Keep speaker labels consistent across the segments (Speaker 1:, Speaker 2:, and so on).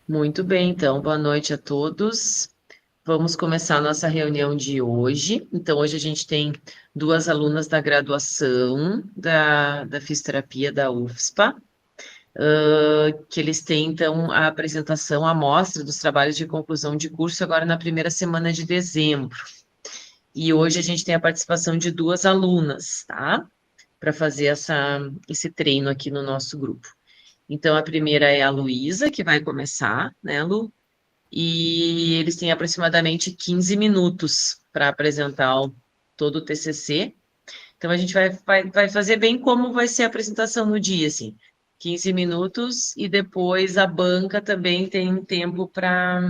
Speaker 1: Muito bem, então, boa noite a todos. Vamos começar a nossa reunião de hoje. Então, hoje a gente tem duas alunas da graduação da fisioterapia da UFSPA, que eles têm, então, a apresentação, a amostra dos trabalhos de conclusão de curso agora na primeira semana de dezembro. E hoje a gente tem a participação de duas alunas, tá? Para fazer esse treino aqui no nosso grupo. Então, a primeira é a Luísa, que vai começar, né, Lu? E eles têm aproximadamente 15 minutos para apresentar todo o TCC. Então, a gente vai fazer bem como vai ser a apresentação no dia, assim, 15 minutos, e depois a banca também tem um tempo para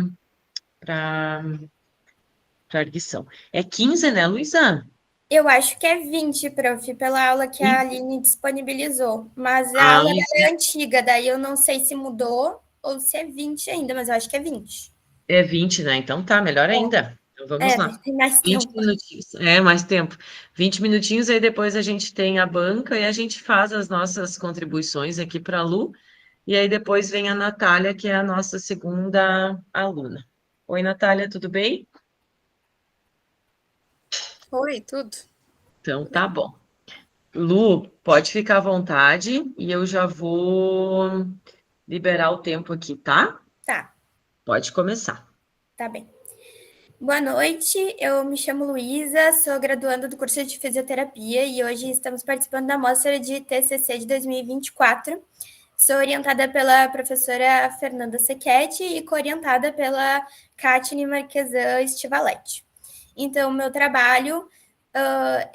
Speaker 1: arguição. É 15, né, Luísa?
Speaker 2: Eu acho que é 20, prof, pela aula que a
Speaker 1: 20?
Speaker 2: Aline disponibilizou. Mas a
Speaker 1: Ah,
Speaker 2: aula dela é antiga, daí eu não sei se mudou ou se é 20 ainda, mas eu acho que é 20.
Speaker 1: é 20, né? Então tá, melhor ainda. Então vamos
Speaker 2: É,
Speaker 1: lá.
Speaker 2: tem mais
Speaker 1: 20
Speaker 2: tempo.
Speaker 1: minutinhos. É, mais tempo. 20 minutinhos, aí depois a gente tem a banca e a gente faz as nossas contribuições aqui para a Lu. E aí depois vem a Natália, que é a nossa segunda aluna. Oi, Natália, tudo bem?
Speaker 3: Oi, tudo?
Speaker 1: Então tá bom. Lu, pode ficar à vontade e eu já vou liberar o tempo aqui, tá?
Speaker 2: Tá,
Speaker 1: Pode começar.
Speaker 2: tá bem. Boa noite, eu me chamo Luísa, sou graduanda do curso de fisioterapia e hoje estamos participando da mostra de TCC de 2024. Sou orientada pela professora Fernanda Sequete e co-orientada pela Katine Marquesan Stivaletti. Então, meu trabalho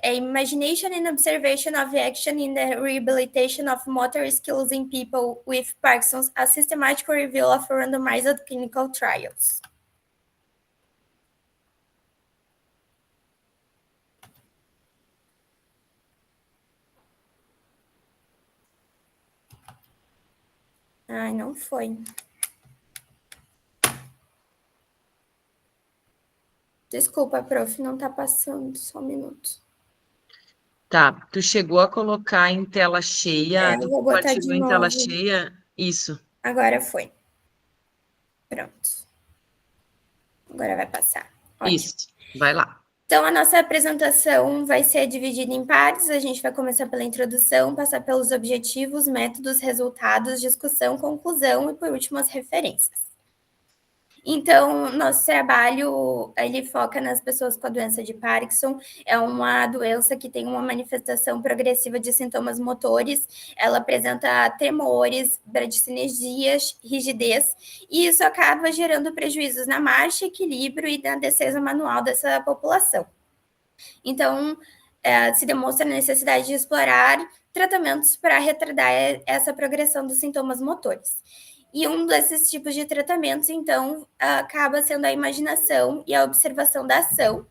Speaker 2: é Imagination and Observation of Action in the Rehabilitation of Motor Skills in People with Parkinson's, a Systematic Review of Randomized Clinical Trials. Ai, não foi. Desculpa, prof, não tá passando, só um minuto.
Speaker 1: Tá, tu chegou a colocar em tela cheia,
Speaker 2: Eu
Speaker 1: tu
Speaker 2: vou botar de
Speaker 1: compartilhou em tela
Speaker 2: novo.
Speaker 1: cheia? Isso,
Speaker 2: Agora foi. Pronto. Agora vai passar. Ótimo.
Speaker 1: isso. Vai lá.
Speaker 2: Então, a nossa apresentação vai ser dividida em partes. A gente vai começar pela introdução, passar pelos objetivos, métodos, resultados, discussão, conclusão e, por último, as referências. Então, nosso trabalho, ele foca nas pessoas com a doença de Parkinson. É uma doença que tem uma manifestação progressiva de sintomas motores. Ela apresenta tremores, bradicinesias, rigidez, e isso acaba gerando prejuízos na marcha, equilíbrio e na defesa manual dessa população. Então, se demonstra a necessidade de explorar tratamentos para retardar essa progressão dos sintomas motores. E um desses tipos de tratamentos, então, acaba sendo a imaginação e a observação da ação.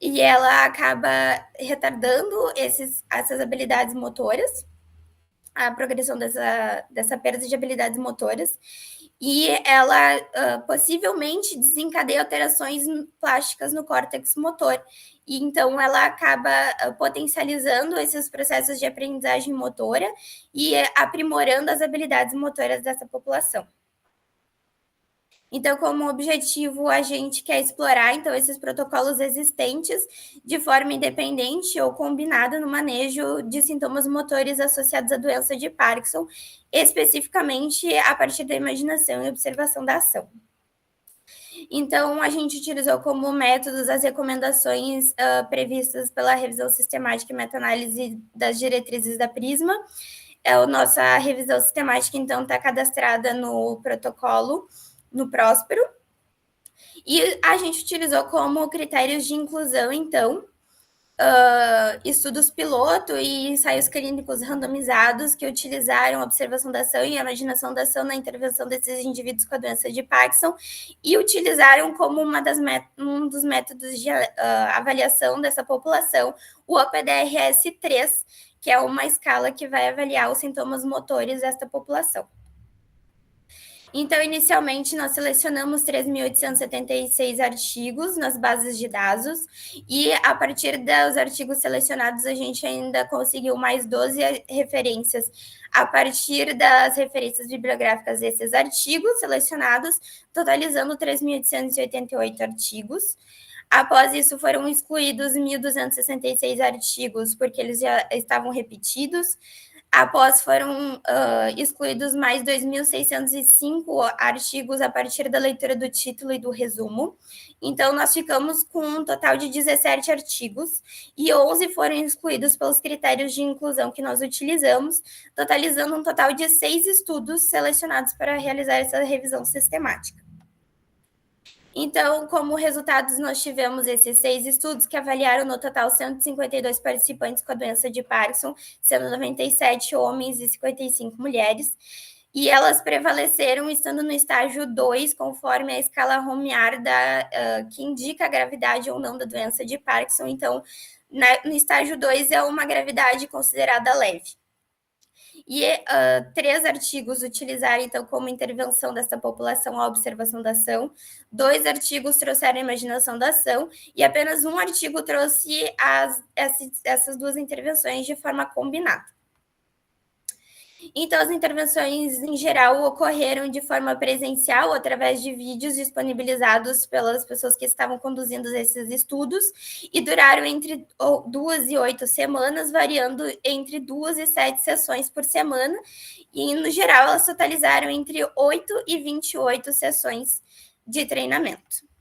Speaker 2: E ela acaba retardando essas habilidades motoras, a progressão dessa perda de habilidades motoras, e ela possivelmente desencadeia alterações plásticas no córtex motor. E então ela acaba potencializando esses processos de aprendizagem motora e aprimorando as habilidades motoras dessa população. Então, como objetivo, a gente quer explorar então esses protocolos existentes de forma independente ou combinada no manejo de sintomas motores associados à doença de Parkinson, especificamente a partir da imaginação e observação da ação. Então, a gente utilizou como métodos as recomendações previstas pela revisão sistemática e meta-análise das diretrizes da Prisma. A nossa revisão sistemática, então, está cadastrada no protocolo, no Próspero. E a gente utilizou como critérios de inclusão, então, estudos piloto e ensaios clínicos randomizados que utilizaram a observação da ação e a imaginação da ação na intervenção desses indivíduos com a doença de Parkinson e utilizaram como um dos métodos de avaliação dessa população o OPDRS-3, que é uma escala que vai avaliar os sintomas motores desta população. Então, inicialmente, nós selecionamos 3.876 artigos nas bases de dados, e a partir dos artigos selecionados, a gente ainda conseguiu mais 12 referências a partir das referências bibliográficas desses artigos selecionados, totalizando 3.888 artigos. Após isso, foram excluídos 1.266 artigos, porque eles já estavam repetidos. Após foram excluídos mais 2.605 artigos a partir da leitura do título e do resumo. Então, nós ficamos com um total de 17 artigos e 11 foram excluídos pelos critérios de inclusão que nós utilizamos, totalizando um total de 6 estudos selecionados para realizar essa revisão sistemática. Então, como resultados, nós tivemos esses 6 estudos que avaliaram no total 152 participantes com a doença de Parkinson, sendo 97 homens e 55 mulheres. E elas prevaleceram estando no estágio 2, conforme a escala Homiar que indica a gravidade ou não da doença de Parkinson. Então, no estágio 2 é uma gravidade considerada leve. E 3 artigos utilizaram, então, como intervenção dessa população a observação da ação, 2 artigos trouxeram a imaginação da ação, e apenas um artigo trouxe essas 2 intervenções de forma combinada. Então, as intervenções, em geral, ocorreram de forma presencial, através de vídeos disponibilizados pelas pessoas que estavam conduzindo esses estudos, e duraram entre 2 e 8 semanas, variando entre 2 e 7 sessões por semana, e, no geral, elas totalizaram entre 8 e 28 sessões de treinamento.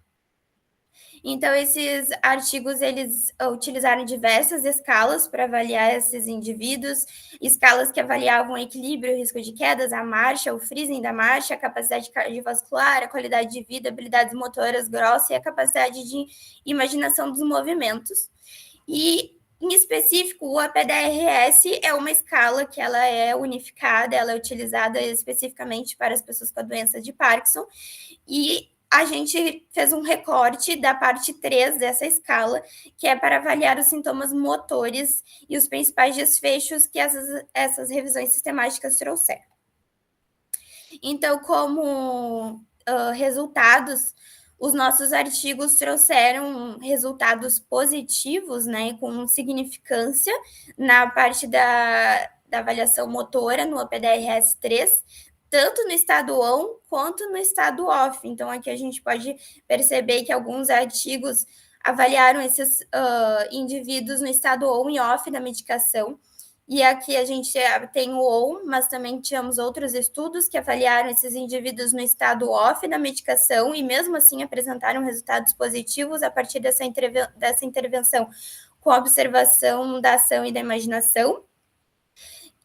Speaker 2: Então, esses artigos, eles utilizaram diversas escalas para avaliar esses indivíduos, escalas que avaliavam o equilíbrio, o risco de quedas, a marcha, o freezing da marcha, a capacidade cardiovascular, a qualidade de vida, habilidades motoras grossas e a capacidade de imaginação dos movimentos. E, em específico, o APDRS é uma escala que ela é unificada, ela é utilizada especificamente para as pessoas com a doença de Parkinson, e a gente fez um recorte da parte 3 dessa escala, que é para avaliar os sintomas motores e os principais desfechos que essas revisões sistemáticas trouxeram. Então, como resultados, os nossos artigos trouxeram resultados positivos, né, com significância na parte da avaliação motora no APDRS-3, tanto no estado on quanto no estado off. Então, aqui a gente pode perceber que alguns artigos avaliaram esses indivíduos no estado on e off da medicação. E aqui a gente tem o on, mas também tínhamos outros estudos que avaliaram esses indivíduos no estado off da medicação e mesmo assim apresentaram resultados positivos a partir dessa intervenção com a observação da ação e da imaginação.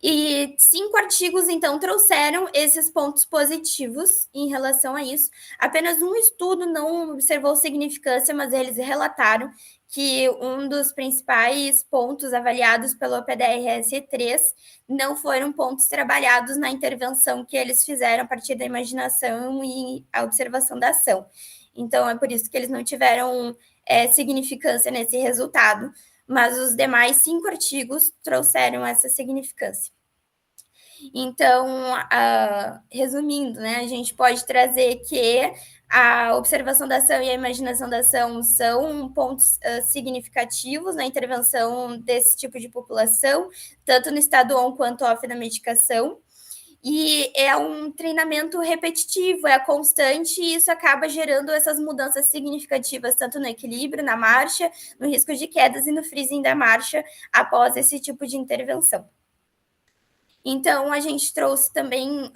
Speaker 2: E 5 artigos, então, trouxeram esses pontos positivos em relação a isso. Apenas um estudo não observou significância, mas eles relataram que um dos principais pontos avaliados pelo PDRS-3 não foram pontos trabalhados na intervenção que eles fizeram a partir da imaginação e a observação da ação. Então, é por isso que eles não tiveram significância nesse resultado, mas os demais 5 artigos trouxeram essa significância. Então, resumindo, né, a gente pode trazer que a observação da ação e a imaginação da ação são pontos significativos na intervenção desse tipo de população, tanto no estado on quanto off da medicação. E é um treinamento repetitivo, é constante, e isso acaba gerando essas mudanças significativas, tanto no equilíbrio, na marcha, no risco de quedas e no freezing da marcha após esse tipo de intervenção. Então, a gente trouxe também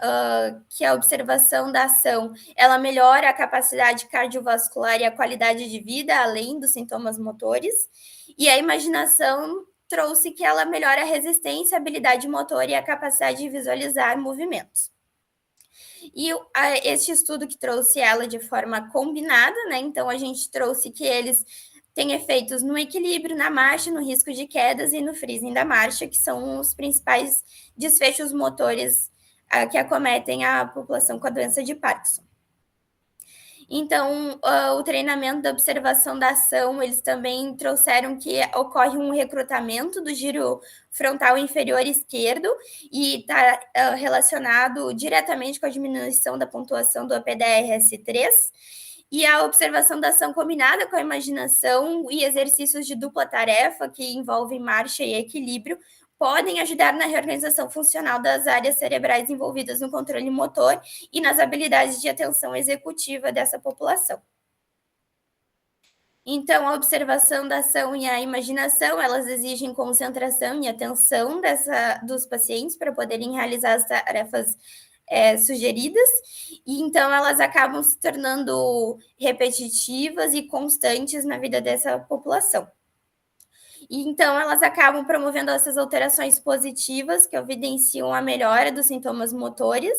Speaker 2: que a observação da ação, ela melhora a capacidade cardiovascular e a qualidade de vida, além dos sintomas motores, e a imaginação trouxe que ela melhora a resistência, a habilidade motora e a capacidade de visualizar movimentos. E este estudo que trouxe ela de forma combinada, né? Então, a gente trouxe que eles têm efeitos no equilíbrio, na marcha, no risco de quedas e no freezing da marcha, que são os principais desfechos motores que acometem a população com a doença de Parkinson. Então, o treinamento da observação da ação, eles também trouxeram que ocorre um recrutamento do giro frontal inferior esquerdo e está relacionado diretamente com a diminuição da pontuação do APDRS3. E a observação da ação combinada com a imaginação e exercícios de dupla tarefa, que envolvem marcha e equilíbrio, podem ajudar na reorganização funcional das áreas cerebrais envolvidas no controle motor e nas habilidades de atenção executiva dessa população. Então, a observação da ação e a imaginação, elas exigem concentração e atenção dos pacientes para poderem realizar as tarefas sugeridas, e então elas acabam se tornando repetitivas e constantes na vida dessa população. E então elas acabam promovendo essas alterações positivas que evidenciam a melhora dos sintomas motores.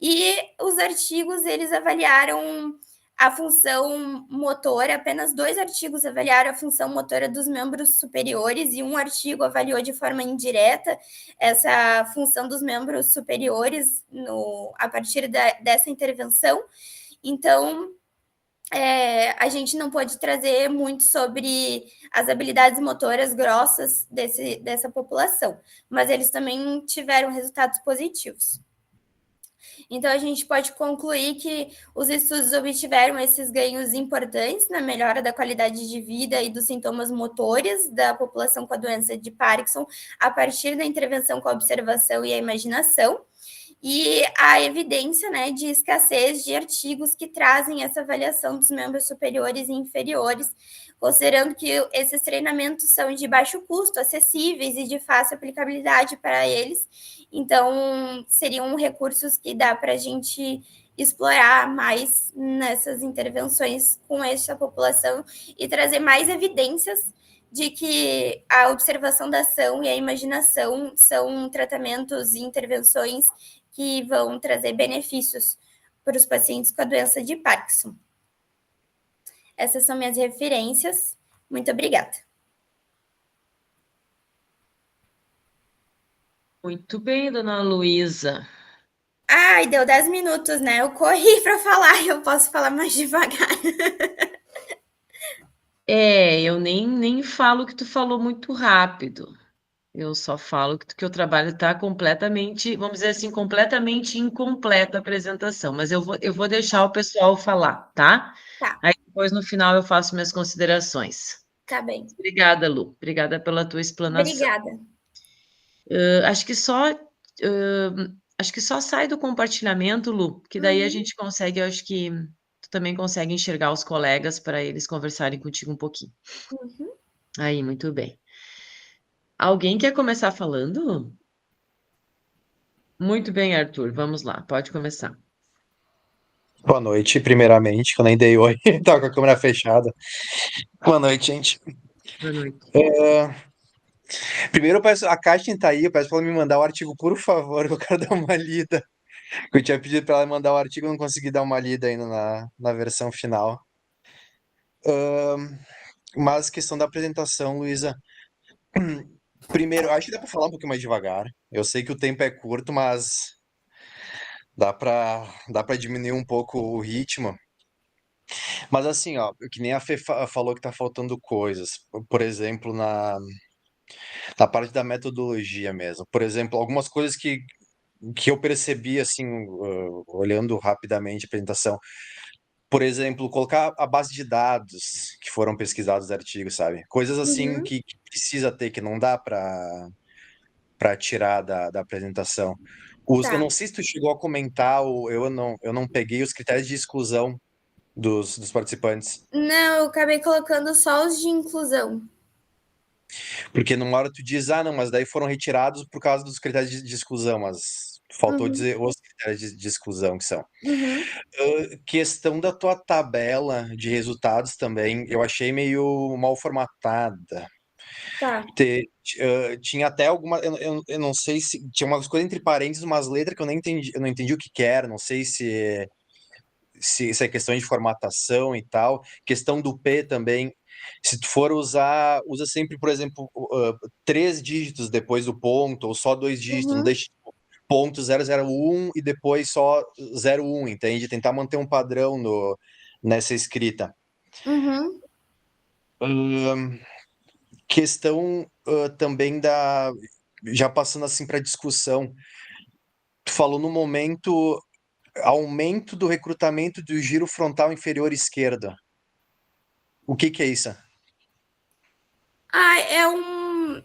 Speaker 2: E os artigos, eles avaliaram a função motora, apenas 2 artigos avaliaram a função motora dos membros superiores e um artigo avaliou de forma indireta essa função dos membros superiores a partir dessa intervenção. Então, a gente não pode trazer muito sobre as habilidades motoras grossas dessa população, mas eles também tiveram resultados positivos. Então, a gente pode concluir que os estudos obtiveram esses ganhos importantes na melhora da qualidade de vida e dos sintomas motores da população com a doença de Parkinson a partir da intervenção com a observação e a imaginação, e a evidência, né, de escassez de artigos que trazem essa avaliação dos membros superiores e inferiores, considerando que esses treinamentos são de baixo custo, acessíveis e de fácil aplicabilidade para eles. Então, seriam recursos que dá para a gente explorar mais nessas intervenções com essa população e trazer mais evidências de que a observação da ação e a imaginação são tratamentos e intervenções que vão trazer benefícios para os pacientes com a doença de Parkinson. Essas são minhas referências. Muito obrigada.
Speaker 1: Muito bem, dona Luísa.
Speaker 2: Ai, deu 10 minutos, né? Eu corri para falar, eu posso falar mais devagar.
Speaker 1: Eu nem falo que tu falou muito rápido. Eu só falo que o trabalho está completamente, vamos dizer assim, completamente incompleta a apresentação, mas eu vou deixar o pessoal falar, tá?
Speaker 2: Tá,
Speaker 1: Aí depois no final eu faço minhas considerações.
Speaker 2: tá bem.
Speaker 1: Obrigada, Lu. Obrigada pela tua explanação.
Speaker 2: Obrigada.
Speaker 1: Acho que só sai do compartilhamento, Lu, que daí a gente consegue, eu acho que tu também consegue enxergar os colegas para eles conversarem contigo um pouquinho. Aí, muito bem. Alguém quer começar falando? Muito bem, Arthur. Vamos lá, pode começar.
Speaker 3: Boa noite, primeiramente, que eu nem dei oi, tava com a câmera fechada. Boa noite, gente.
Speaker 1: Boa noite.
Speaker 3: Primeiro, eu peço, a Kátia tá aí, eu peço pra ela me mandar o artigo, por favor, que eu quero dar uma lida. Eu tinha pedido pra ela mandar o artigo, eu não consegui dar uma lida ainda na versão final. Mas questão da apresentação, Luísa. Primeiro, acho que dá pra falar um pouquinho mais devagar. Eu sei que o tempo é curto, mas dá pra diminuir um pouco o ritmo. Mas assim, ó, que nem a Fê falou que tá faltando coisas. Por exemplo, na parte da metodologia mesmo. Por exemplo, algumas coisas que eu percebi, assim, olhando rapidamente a apresentação. Por exemplo, colocar a base de dados que foram pesquisados nos artigos, sabe? Coisas assim que precisa ter, que não dá para tirar da apresentação. Eu
Speaker 2: Tá.
Speaker 3: não sei se tu chegou a comentar, eu não peguei os critérios de exclusão dos participantes.
Speaker 2: Não, eu acabei colocando só os de inclusão.
Speaker 3: Porque numa hora tu diz, não, mas daí foram retirados por causa dos critérios de exclusão, mas faltou dizer os critérios de exclusão que são. Questão da tua tabela de resultados também, eu achei meio mal formatada.
Speaker 2: Tá.
Speaker 3: Tinha até alguma, eu não sei se tinha umas coisas entre parênteses, umas letras que eu não entendi o que que era, não sei se é questão de formatação e tal. Questão do P também. Se tu for usar, usa sempre, por exemplo, 3 dígitos depois do ponto, ou só 2 dígitos, não deixe ponto 001 e depois só 01, entende? Tentar manter um padrão nessa escrita.
Speaker 2: Uhum.
Speaker 3: Questão também já passando assim para discussão, tu falou no momento aumento do recrutamento do giro frontal inferior esquerda. O que é isso?
Speaker 2: É um.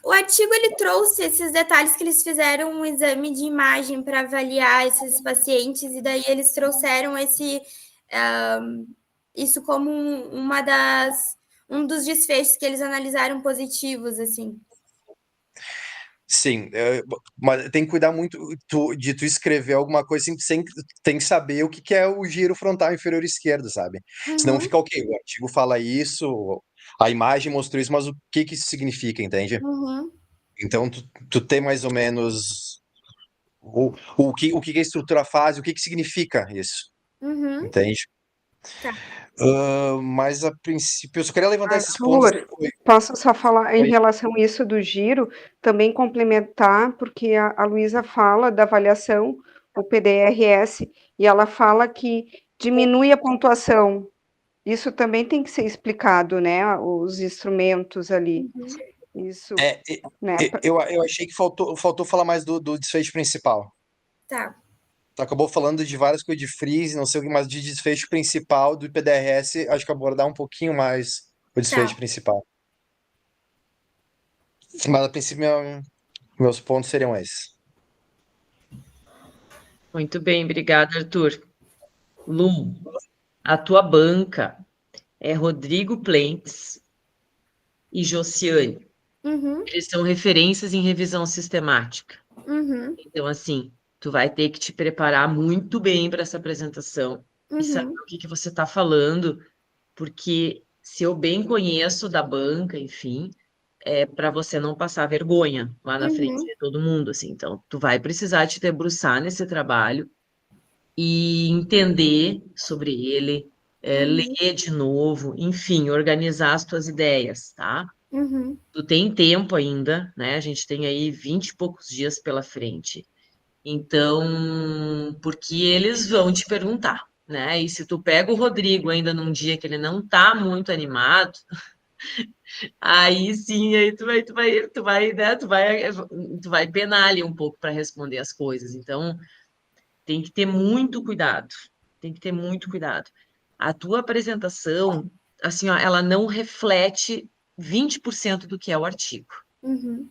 Speaker 2: O artigo ele trouxe esses detalhes que eles fizeram um exame de imagem para avaliar esses pacientes, e daí eles trouxeram isso como um dos desfechos que eles analisaram positivos, assim.
Speaker 3: Sim, mas tem que cuidar muito de tu escrever alguma coisa assim, tem que saber o que é o giro frontal inferior esquerdo, sabe? Senão
Speaker 2: Uhum,
Speaker 3: fica ok, o artigo fala isso, a imagem mostrou isso, mas o que isso significa, entende?
Speaker 2: uhum,
Speaker 3: Então tu tem mais ou menos o que a estrutura faz, o que significa isso,
Speaker 2: uhum.
Speaker 3: entende?
Speaker 2: Tá.
Speaker 3: Mas a princípio eu só queria levantar esses pontos.
Speaker 4: Arthur, posso só falar em
Speaker 3: Oi?
Speaker 4: relação a isso do giro, também complementar, porque a Luísa fala da avaliação, o PDRS, e ela fala que diminui a pontuação. Isso também tem que ser explicado, né? Os instrumentos ali.
Speaker 2: Uhum.
Speaker 4: Isso,
Speaker 3: É,
Speaker 4: né?
Speaker 3: eu achei que faltou falar mais do desfecho principal.
Speaker 2: Tá.
Speaker 3: Tu acabou falando de várias coisas de freeze, não sei o que, mas de desfecho principal do IPDRS, acho que abordar um pouquinho mais o desfecho
Speaker 2: Tá.
Speaker 3: principal. Mas a princípio, meus pontos seriam esses.
Speaker 1: Muito bem, obrigada, Arthur. Lu, a tua banca é Rodrigo Plentes e Josiane.
Speaker 2: Uhum,
Speaker 1: Eles são referências em revisão sistemática.
Speaker 2: uhum,
Speaker 1: Então, assim, tu vai ter que te preparar muito bem para essa apresentação e saber
Speaker 2: uhum,
Speaker 1: o que você está falando, porque se eu bem conheço da banca, enfim, é para você não passar vergonha lá na frente
Speaker 2: uhum,
Speaker 1: de todo mundo, assim. Então, tu vai precisar te debruçar nesse trabalho e entender sobre ele,
Speaker 2: uhum,
Speaker 1: ler de novo, enfim, organizar as tuas ideias, tá?
Speaker 2: uhum,
Speaker 1: Tu tem tempo ainda, né? A gente tem aí 20 e poucos dias pela frente. Então, porque eles vão te perguntar, né? E se tu pega o Rodrigo ainda num dia que ele não tá muito animado, aí sim, aí tu vai penar ali um pouco para responder as coisas. Então, tem que ter muito cuidado. Tem que ter muito cuidado. A tua apresentação, assim, ó, ela não reflete 20% do que é o artigo.
Speaker 2: uhum,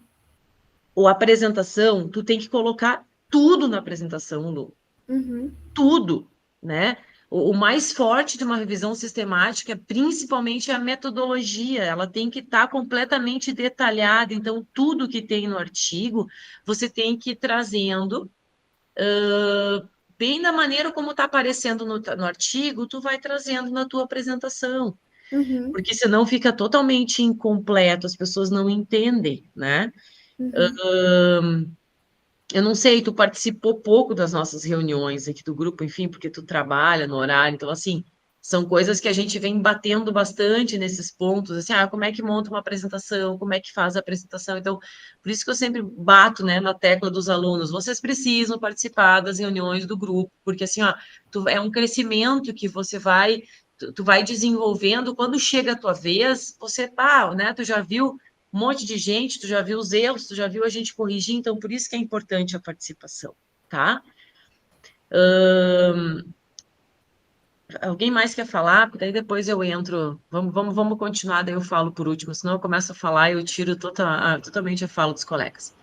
Speaker 1: Ou a apresentação, tu tem que colocar tudo na apresentação, Lu.
Speaker 2: uhum,
Speaker 1: Tudo, né? O mais forte de uma revisão sistemática, principalmente, é a metodologia. Ela tem que estar completamente detalhada. Então, tudo que tem no artigo, você tem que ir trazendo bem da maneira como está aparecendo no artigo, tu vai trazendo na tua apresentação,
Speaker 2: uhum,
Speaker 1: porque senão fica totalmente incompleto, as pessoas não entendem, né?
Speaker 2: uhum.
Speaker 1: Eu não sei, tu participou pouco das nossas reuniões aqui do grupo, enfim, porque tu trabalha no horário, então, assim, são coisas que a gente vem batendo bastante nesses pontos, assim, como é que monta uma apresentação, como é que faz a apresentação, então, por isso que eu sempre bato, né, na tecla dos alunos, vocês precisam participar das reuniões do grupo, porque, assim, é um crescimento que você vai, tu vai desenvolvendo, quando chega a tua vez, você, né, tu já viu um monte de gente, tu já viu os erros, tu já viu a gente corrigir, então por isso que é importante a participação, tá? Alguém mais quer falar? Porque daí depois eu entro. Vamos continuar, daí eu falo por último, senão eu começo a falar e eu tiro totalmente a fala dos colegas.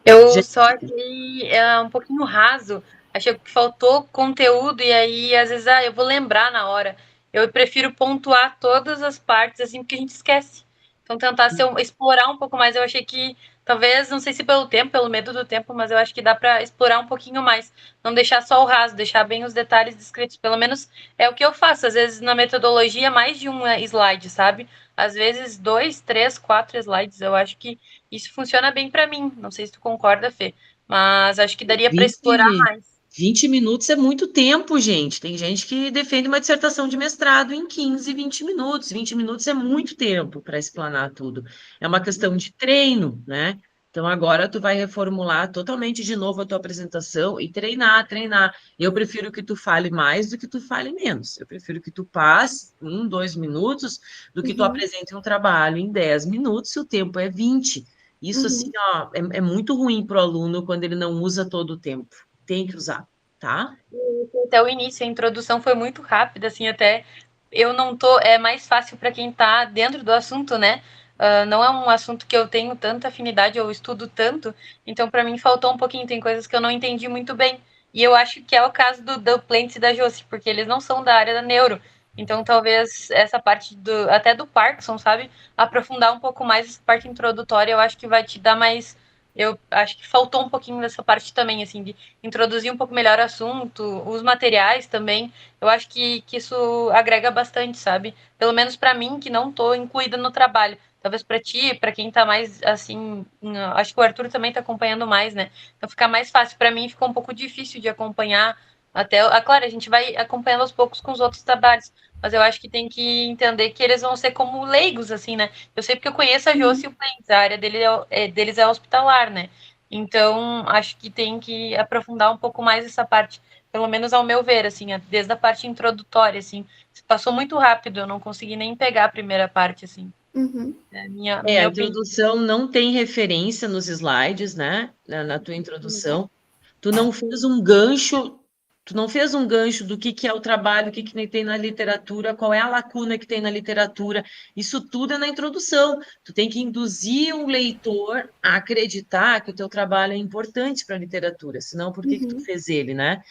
Speaker 5: Eu só achei um pouquinho raso. Achei que faltou conteúdo e aí, às vezes, eu vou lembrar na hora. Eu prefiro pontuar todas as partes, assim, porque a gente esquece. Então, tentar explorar um pouco mais. Eu achei que, talvez, não sei se pelo tempo, pelo medo do tempo, mas eu acho que dá para explorar um pouquinho mais. Não deixar só o raso, deixar bem os detalhes descritos. Pelo menos é o que eu faço. Às vezes, na metodologia, mais de um slide, sabe? Às vezes, 2, 3, 4 slides. Eu acho que isso funciona bem para mim. Não sei se tu concorda, Fê, mas acho que daria para explorar
Speaker 1: 20,
Speaker 5: mais.
Speaker 1: 20 minutos é muito tempo, gente. Tem gente que defende uma dissertação de mestrado em 15, 20 minutos. 20 minutos é muito tempo para explanar tudo. É uma questão de treino, né? Então, agora tu vai reformular totalmente de novo a tua apresentação e treinar. Eu prefiro que tu fale mais do que tu fale menos. Eu prefiro que tu passe 1, 2 minutos do que tu apresente um trabalho em 10 minutos, se o tempo é 20. Isso, assim, ó, é muito ruim para o aluno quando ele não usa todo o tempo. Tem que usar, tá?
Speaker 5: Até o início, a introdução foi muito rápida, assim, até eu não tô... É mais fácil para quem tá dentro do assunto, né? Não é um assunto que eu tenho tanta afinidade, eu estudo tanto, então para mim faltou um pouquinho, tem coisas que eu não entendi muito bem. E eu acho que é o caso do Plentes e da Josi, porque eles não são da área da neuro. Então talvez essa parte até do Parkinson, sabe? Aprofundar um pouco mais essa parte introdutória, eu acho que vai te dar mais... Eu acho que faltou um pouquinho dessa parte também, assim, de introduzir um pouco melhor o assunto, os materiais também. Eu acho que isso agrega bastante, sabe? Pelo menos para mim, que não estou incluída no trabalho. Talvez para ti, para quem está mais assim, acho que o Arthur também está acompanhando mais, né? Então fica mais fácil. Para mim ficou um pouco difícil de acompanhar. Até, claro, a gente vai acompanhando aos poucos com os outros trabalhos, mas eu acho que tem que entender que eles vão ser como leigos, assim, né? Eu sei porque eu conheço a Josi e o Plentes, a área deles é hospitalar, né? Então, acho que tem que aprofundar um pouco mais essa parte, pelo menos ao meu ver, assim, desde a parte introdutória, assim. Passou muito rápido, eu não consegui nem pegar a primeira parte, assim. É minha
Speaker 1: A
Speaker 5: opinião.
Speaker 1: introdução não tem referência nos slides, né? Na tua introdução. Tu não fez um gancho, do que é o trabalho, o que tem na literatura, qual é a lacuna que tem na literatura. Isso tudo é na introdução. Tu tem que induzir o leitor a acreditar que o teu trabalho é importante para a literatura, senão por que tu fez ele, né?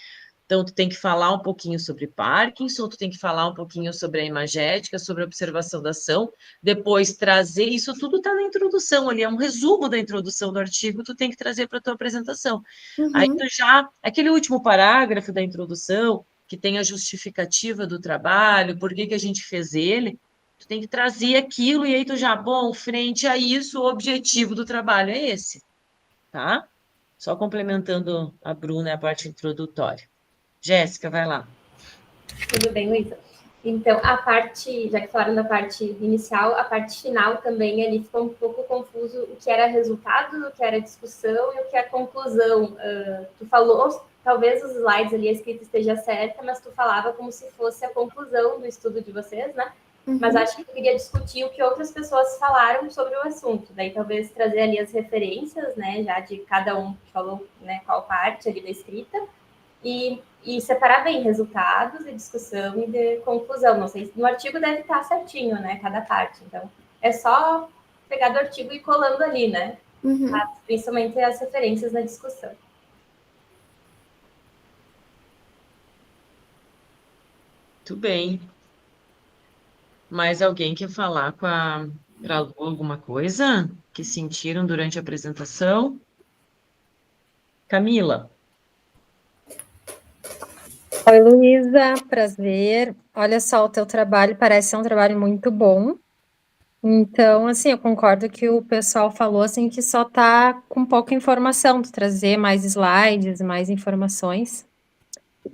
Speaker 1: Então, tu tem que falar um pouquinho sobre Parkinson, tu tem que falar um pouquinho sobre a imagética, sobre a observação da ação, depois trazer, isso tudo está na introdução ali, é um resumo da introdução do artigo, tu tem que trazer para a tua apresentação. Aí tu aquele último parágrafo da introdução, que tem a justificativa do trabalho, por que a gente fez ele, tu tem que trazer aquilo, e aí tu bom, frente a isso, o objetivo do trabalho é esse, tá? Só complementando a Bruna, a parte introdutória. Jéssica, vai lá.
Speaker 6: Tudo bem, Luísa? Então, a parte, já que falaram da parte inicial, a parte final também ali ficou um pouco confuso o que era resultado, o que era discussão e o que é conclusão. Tu falou, talvez os slides ali, a escrita esteja certa, mas tu falava como se fosse a conclusão do estudo de vocês, né? Mas acho que tu queria discutir o que outras pessoas falaram sobre o assunto. Daí talvez trazer ali as referências, né, já de cada um que falou, né, qual parte ali da escrita. E separar bem resultados e discussão e de conclusão. Não sei, no artigo deve estar certinho, né? Cada parte. Então, é só pegar do artigo e ir colando ali, né? Principalmente as referências na discussão.
Speaker 1: Muito bem. Mais alguém quer falar para a Lu alguma coisa que sentiram durante a apresentação? Camila.
Speaker 7: Oi, Luísa, prazer. Olha só, o teu trabalho parece ser um trabalho muito bom. Então, assim, eu concordo que o pessoal falou, assim, que só tá com pouca informação, de trazer mais slides, mais informações.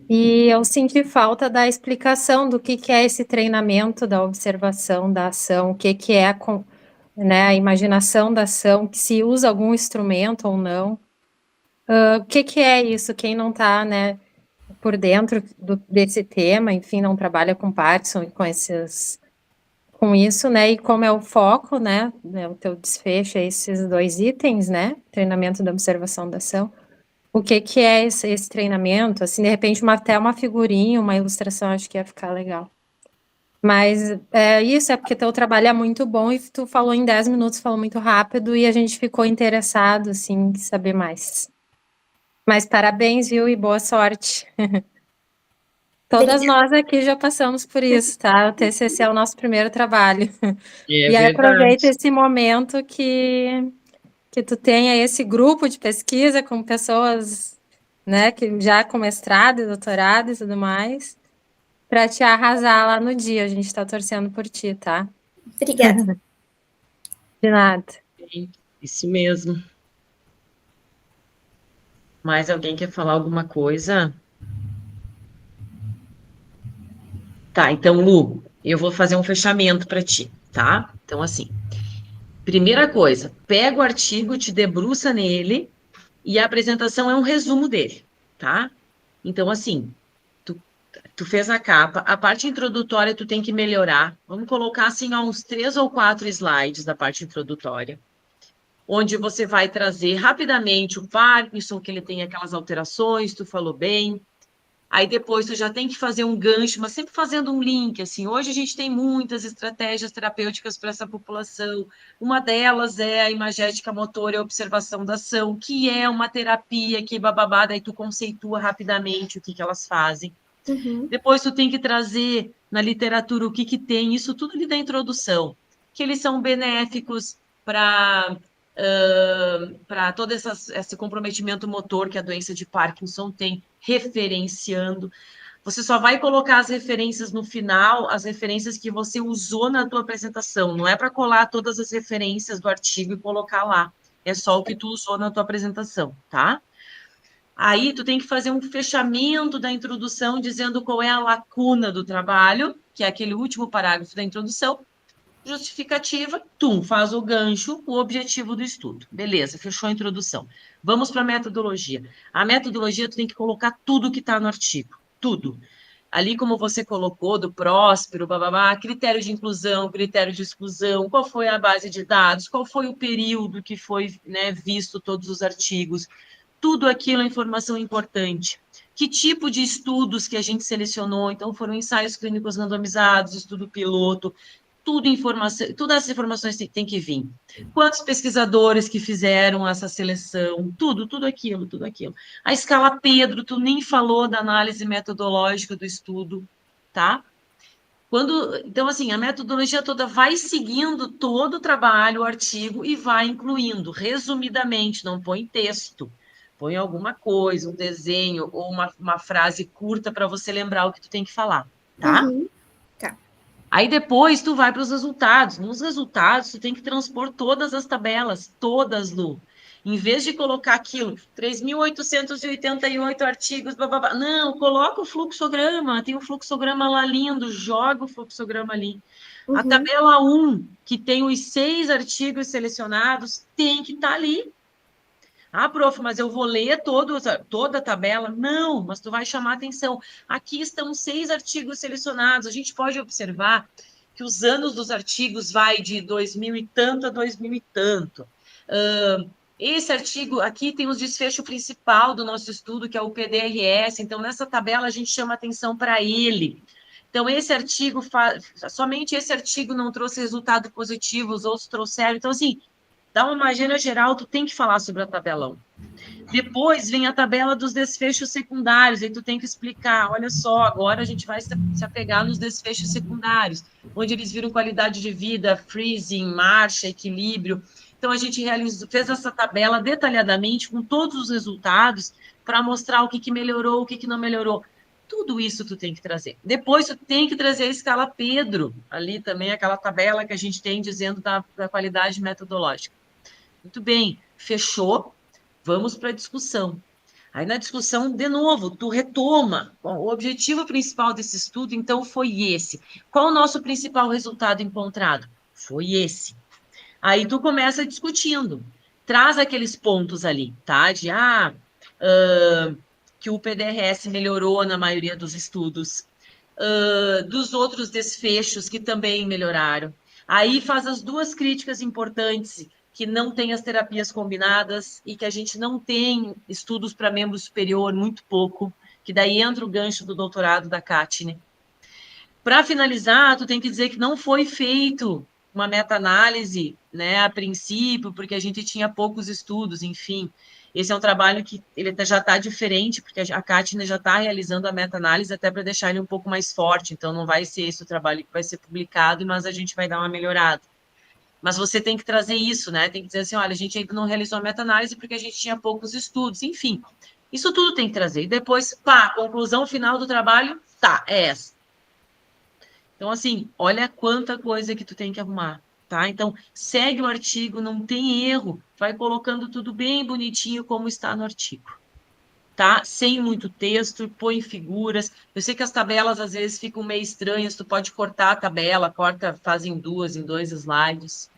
Speaker 7: E eu senti falta da explicação do que é esse treinamento da observação da ação, o que é né, a imaginação da ação, que se usa algum instrumento ou não. O que é isso? Quem não tá, né, por dentro desse tema, enfim, não trabalha com Parkinson e com isso, né, e como é o foco, né, o teu desfecho é esses 2 itens, né, treinamento da observação da ação, o que é esse treinamento, assim, de repente até uma figurinha, uma ilustração, acho que ia ficar legal. Mas isso é porque teu trabalho é muito bom e tu falou em 10 minutos, falou muito rápido e a gente ficou interessado, assim, em saber mais. Mas parabéns, viu, e boa sorte. Todas nós aqui já passamos por isso, tá? O TCC é o nosso primeiro trabalho.
Speaker 1: É
Speaker 7: E aí
Speaker 1: verdade.
Speaker 7: aproveita esse momento que tu tenha esse grupo de pesquisa com pessoas, né, que já com mestrado, doutorado e tudo mais, para te arrasar lá no dia. A gente está torcendo por ti, tá?
Speaker 2: Obrigada.
Speaker 7: De nada.
Speaker 1: Isso mesmo. Mais alguém quer falar alguma coisa? Tá, então, Lu, eu vou fazer um fechamento para ti, tá? Então, assim, Primeira coisa, pega o artigo, te debruça nele e a apresentação é um resumo dele, tá? Então, assim, tu fez a capa, a parte introdutória tu tem que melhorar. Vamos colocar, assim, ó, uns 3 ou 4 slides da parte introdutória, onde você vai trazer rapidamente o Parkinson, que ele tem aquelas alterações, tu falou bem. Aí depois tu já tem que fazer um gancho, mas sempre fazendo um link, assim. Hoje a gente tem muitas estratégias terapêuticas para essa população. Uma delas é a imagética motora e a observação da ação, que é uma terapia que bababá, daí tu conceitua rapidamente o que elas fazem. Depois tu tem que trazer na literatura o que tem, isso tudo ali da introdução, que eles são benéficos para todo esse comprometimento motor que a doença de Parkinson tem, referenciando. Você só vai colocar as referências no final, as referências que você usou na tua apresentação. Não é para colar todas as referências do artigo e colocar lá. É só o que tu usou na tua apresentação, tá? Aí tu tem que fazer um fechamento da introdução dizendo qual é a lacuna do trabalho, que é aquele último parágrafo da introdução, justificativa, faz o gancho, o objetivo do estudo. Beleza, fechou a introdução. Vamos para a metodologia. A metodologia, tu tem que colocar tudo que está no artigo, tudo. Ali, como você colocou, do Próspero, bababá, critério de inclusão, critério de exclusão, qual foi a base de dados, qual foi o período que foi, né, visto todos os artigos, tudo aquilo é informação importante. Que tipo de estudos que a gente selecionou? Então, foram ensaios clínicos randomizados, estudo piloto, tudo informação, todas as informações têm que vir. Quantos pesquisadores que fizeram essa seleção? Tudo aquilo, tudo aquilo. A escala Pedro, tu nem falou da análise metodológica do estudo, tá? Então, assim, a metodologia toda vai seguindo todo o trabalho, o artigo, e vai incluindo, resumidamente, não põe texto. Põe alguma coisa, um desenho ou uma frase curta para você lembrar o que tu tem que falar, tá?
Speaker 2: Tá.
Speaker 1: Aí depois tu vai para os resultados. Nos resultados, tu tem que transpor todas as tabelas, todas, Lu. Em vez de colocar aquilo, 3.888 artigos, bababá. Não, coloca o fluxograma, tem um fluxograma lá lindo, joga o fluxograma ali. A tabela 1, que tem os 6 artigos selecionados, tem que estar ali. Ah, prof, mas eu vou ler toda a tabela? Não, mas tu vai chamar atenção. Aqui estão 6 artigos selecionados. A gente pode observar que os anos dos artigos vai de 2000 e tanto a 2000 e tanto. Esse artigo aqui tem o desfecho principal do nosso estudo, que é o PDRS. Então, nessa tabela, a gente chama atenção para ele. Então, esse artigo, somente esse artigo não trouxe resultado positivo, os outros trouxeram. Então, assim, dá uma imagem geral, tu tem que falar sobre a tabela 1. Depois vem a tabela dos desfechos secundários, aí tu tem que explicar, olha só, agora a gente vai se apegar nos desfechos secundários, onde eles viram qualidade de vida, freezing, marcha, equilíbrio. Então, a gente fez essa tabela detalhadamente com todos os resultados para mostrar o que melhorou, o que não melhorou. Tudo isso tu tem que trazer. Depois tu tem que trazer a escala Pedro, ali também aquela tabela que a gente tem dizendo da qualidade metodológica. Muito bem, fechou, vamos para a discussão. Aí na discussão, de novo, tu retoma. Bom, o objetivo principal desse estudo, então, foi esse. Qual o nosso principal resultado encontrado? Foi esse. Aí tu começa discutindo. Traz aqueles pontos ali, tá? Que o PDRS melhorou na maioria dos estudos, dos outros desfechos que também melhoraram. Aí faz as 2 críticas importantes, que não tem as terapias combinadas e que a gente não tem estudos para membro superior, muito pouco, que daí entra o gancho do doutorado da Katine. Para finalizar, tu tem que dizer que não foi feito uma meta-análise, né, a princípio, porque a gente tinha poucos estudos, enfim. Esse é um trabalho que ele já está diferente, porque a Katine já está realizando a meta-análise até para deixar ele um pouco mais forte, então não vai ser esse o trabalho que vai ser publicado, mas a gente vai dar uma melhorada. Mas você tem que trazer isso, né? Tem que dizer assim, olha, a gente ainda não realizou a meta-análise porque a gente tinha poucos estudos, enfim. Isso tudo tem que trazer. E depois, pá, conclusão final do trabalho, tá, é essa. Então, assim, olha quanta coisa que tu tem que arrumar, tá? Então, segue o artigo, não tem erro. Vai colocando tudo bem bonitinho como está no artigo, tá? Sem muito texto, põe figuras. Eu sei que as tabelas, às vezes, ficam meio estranhas. Tu pode cortar a tabela, faz em 2 slides,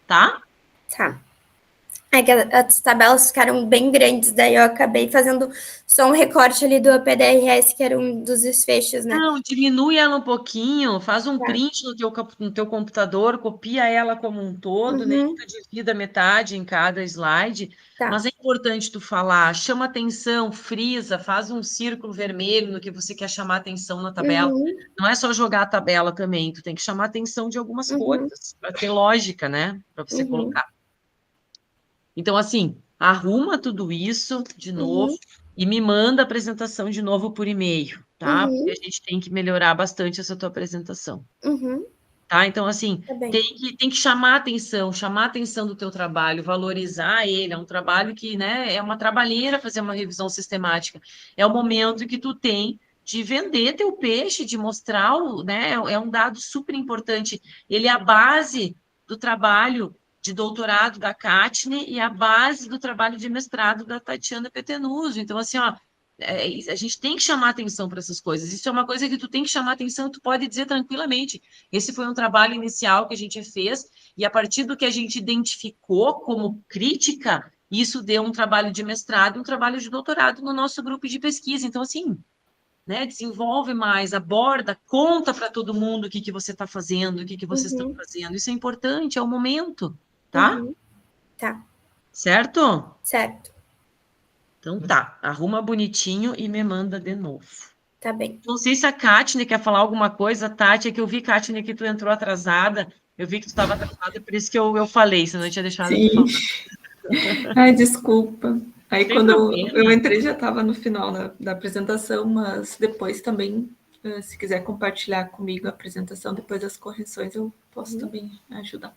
Speaker 1: tá?
Speaker 2: Tá. É que as tabelas ficaram bem grandes, daí eu acabei fazendo só um recorte ali do PDRS, que era um dos desfechos, né?
Speaker 1: Não, diminui ela um pouquinho, faz um
Speaker 2: Tá.
Speaker 1: print no teu computador, copia ela como um todo, nem que tu divida metade em cada slide,
Speaker 2: Tá.
Speaker 1: mas é importante tu falar, chama atenção, frisa, faz um círculo vermelho no que você quer chamar atenção na tabela. Não é só jogar a tabela também, tu tem que chamar atenção de algumas coisas, para ter lógica, né? Para você colocar. Então, assim, arruma tudo isso de novo e me manda a apresentação de novo por e-mail, tá? Porque a gente tem que melhorar bastante essa tua apresentação. Tá? Então, assim,
Speaker 2: Tá bem.
Speaker 1: tem que chamar a atenção do teu trabalho, valorizar ele. É um trabalho que, né, é uma trabalheira fazer uma revisão sistemática. É o momento que tu tem de vender teu peixe, de mostrar, né, é um dado super importante. Ele é a base do trabalho de doutorado da Katne e a base do trabalho de mestrado da Tatiana Petenuso. Então, assim, ó, a gente tem que chamar atenção para essas coisas. Isso é uma coisa que tu tem que chamar atenção, tu pode dizer tranquilamente. Esse foi um trabalho inicial que a gente fez, e a partir do que a gente identificou como crítica, isso deu um trabalho de mestrado e um trabalho de doutorado no nosso grupo de pesquisa. Então, assim, né, desenvolve mais, aborda, conta para todo mundo o que você está fazendo, o que vocês estão fazendo. Isso é importante, é o momento, tá?
Speaker 2: Tá.
Speaker 1: Certo?
Speaker 2: Certo.
Speaker 1: Então tá, arruma bonitinho e me manda de novo.
Speaker 2: Tá bem.
Speaker 1: Não sei se a Katne quer falar alguma coisa, Tati, é que eu vi, Katne, que tu entrou atrasada, eu vi que tu estava atrasada, por isso que eu falei, senão eu tinha deixado de falar.
Speaker 8: Ai, desculpa. Aí
Speaker 1: Sem
Speaker 8: quando
Speaker 1: problema.
Speaker 8: eu entrei já estava no final da apresentação, mas depois também, se quiser compartilhar comigo a apresentação, depois das correções, eu posso também ajudar.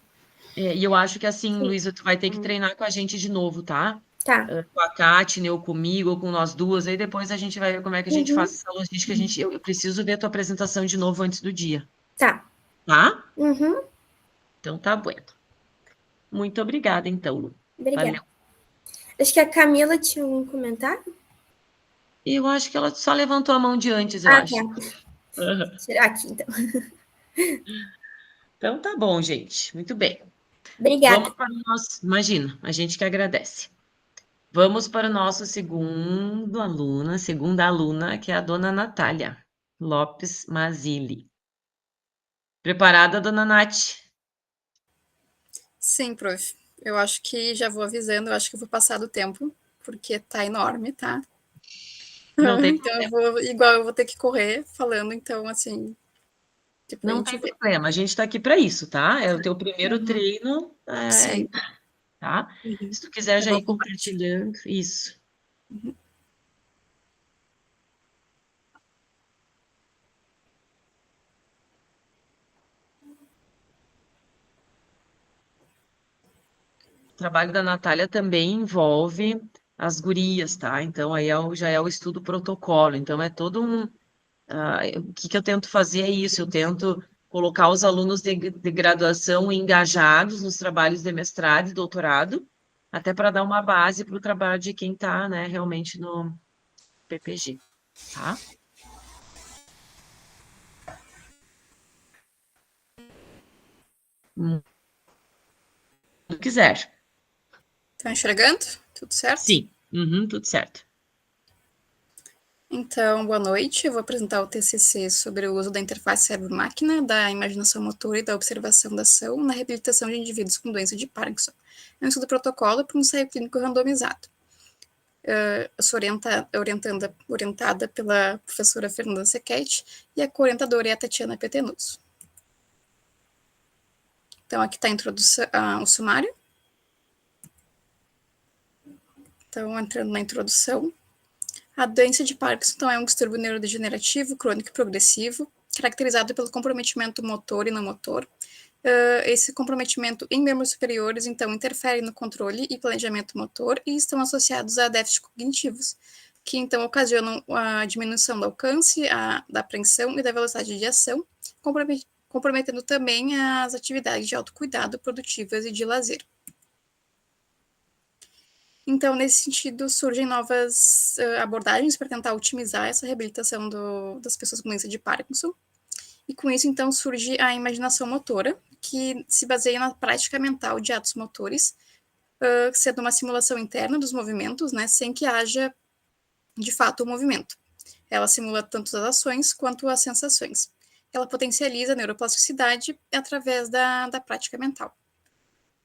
Speaker 1: E eu acho que assim, Luísa, tu vai ter que treinar com a gente de novo, tá?
Speaker 2: Tá.
Speaker 1: Com a Katne, ou comigo, ou com nós duas, aí depois a gente vai ver como é que a gente faz essa logística. Eu preciso ver a tua apresentação de novo antes do dia.
Speaker 2: Tá.
Speaker 1: Tá? Então tá bom. Muito obrigada, então, Lu.
Speaker 2: Obrigada.
Speaker 1: Valeu.
Speaker 2: Acho que a Camila tinha um comentário.
Speaker 1: Eu acho que ela só levantou a mão de antes, eu acho.
Speaker 2: Tá. Tirar aqui, então.
Speaker 1: Então tá bom, gente. Muito bem.
Speaker 2: Obrigada.
Speaker 1: Vamos para o nosso... Imagina, a gente que agradece. Vamos para o nosso segunda aluna, que é a dona Natália Lopes Mazzilli. Preparada, dona Nath?
Speaker 9: Sim, prof. Eu acho que já vou avisando, eu acho que eu vou passar do tempo, porque tá enorme, tá?
Speaker 1: Não tem
Speaker 9: então eu vou ter que correr falando, então, assim...
Speaker 1: Não tem problema, a gente está aqui para isso, tá? É o teu primeiro treino,
Speaker 9: Sim.
Speaker 1: tá? Se tu quiser já ir compartilhando, isso. O trabalho da Natália também envolve as gurias, tá? Então, aí já é o estudo protocolo. Então, é todo um... o que eu tento fazer é isso, eu tento colocar os alunos de graduação engajados nos trabalhos de mestrado e doutorado, até para dar uma base para o trabalho de quem está, né, realmente no PPG, tá? Se quiser.
Speaker 9: Tá enxergando? Tudo certo?
Speaker 1: Sim, tudo certo.
Speaker 9: Então, boa noite. Eu vou apresentar o TCC sobre o uso da interface cérebro-máquina, da imaginação motora e da observação da ação na reabilitação de indivíduos com doença de Parkinson. É um estudo protocolo para um ensaio clínico randomizado. Eu sou orientada pela professora Fernanda Sequete e a co-orientadora é a Tatiana Petenuso. Então, aqui está a introdução, o sumário. Então, entrando na introdução. A doença de Parkinson então, é um distúrbio neurodegenerativo, crônico e progressivo, caracterizado pelo comprometimento motor e não motor. Esse comprometimento em membros superiores, então, interfere no controle e planejamento motor e estão associados a déficits cognitivos, que, então, ocasionam a diminuição do alcance, da apreensão e da velocidade de ação, comprometendo também as atividades de autocuidado produtivas e de lazer. Então, nesse sentido, surgem novas abordagens para tentar otimizar essa reabilitação das pessoas com doença de Parkinson. E com isso, então, surge a imaginação motora, que se baseia na prática mental de atos motores, sendo uma simulação interna dos movimentos, né, sem que haja, de fato, o movimento. Ela simula tanto as ações quanto as sensações. Ela potencializa a neuroplasticidade através da prática mental.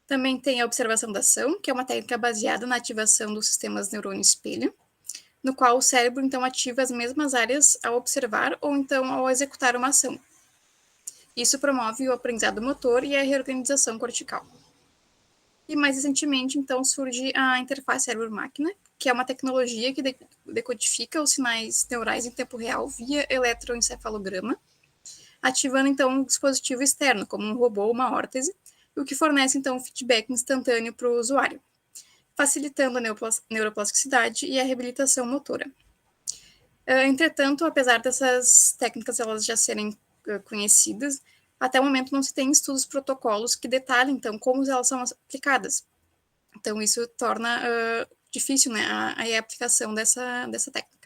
Speaker 9: Também tem a observação da ação, que é uma técnica baseada na ativação dos sistemas neurônio-espelho, no qual o cérebro, então, ativa as mesmas áreas ao observar ou, então, ao executar uma ação. Isso promove o aprendizado motor e a reorganização cortical. E, mais recentemente, então, surge a interface cérebro-máquina, que é uma tecnologia que decodifica os sinais neurais em tempo real via eletroencefalograma, ativando, então, um dispositivo externo, como um robô ou uma órtese, o que fornece, então, um feedback instantâneo para o usuário, facilitando a neuroplasticidade e a reabilitação motora. Entretanto, apesar dessas técnicas elas já serem conhecidas, até o momento não se tem estudos protocolos que detalhem, então, como elas são aplicadas. Então, isso torna difícil, né, a aplicação dessa técnica.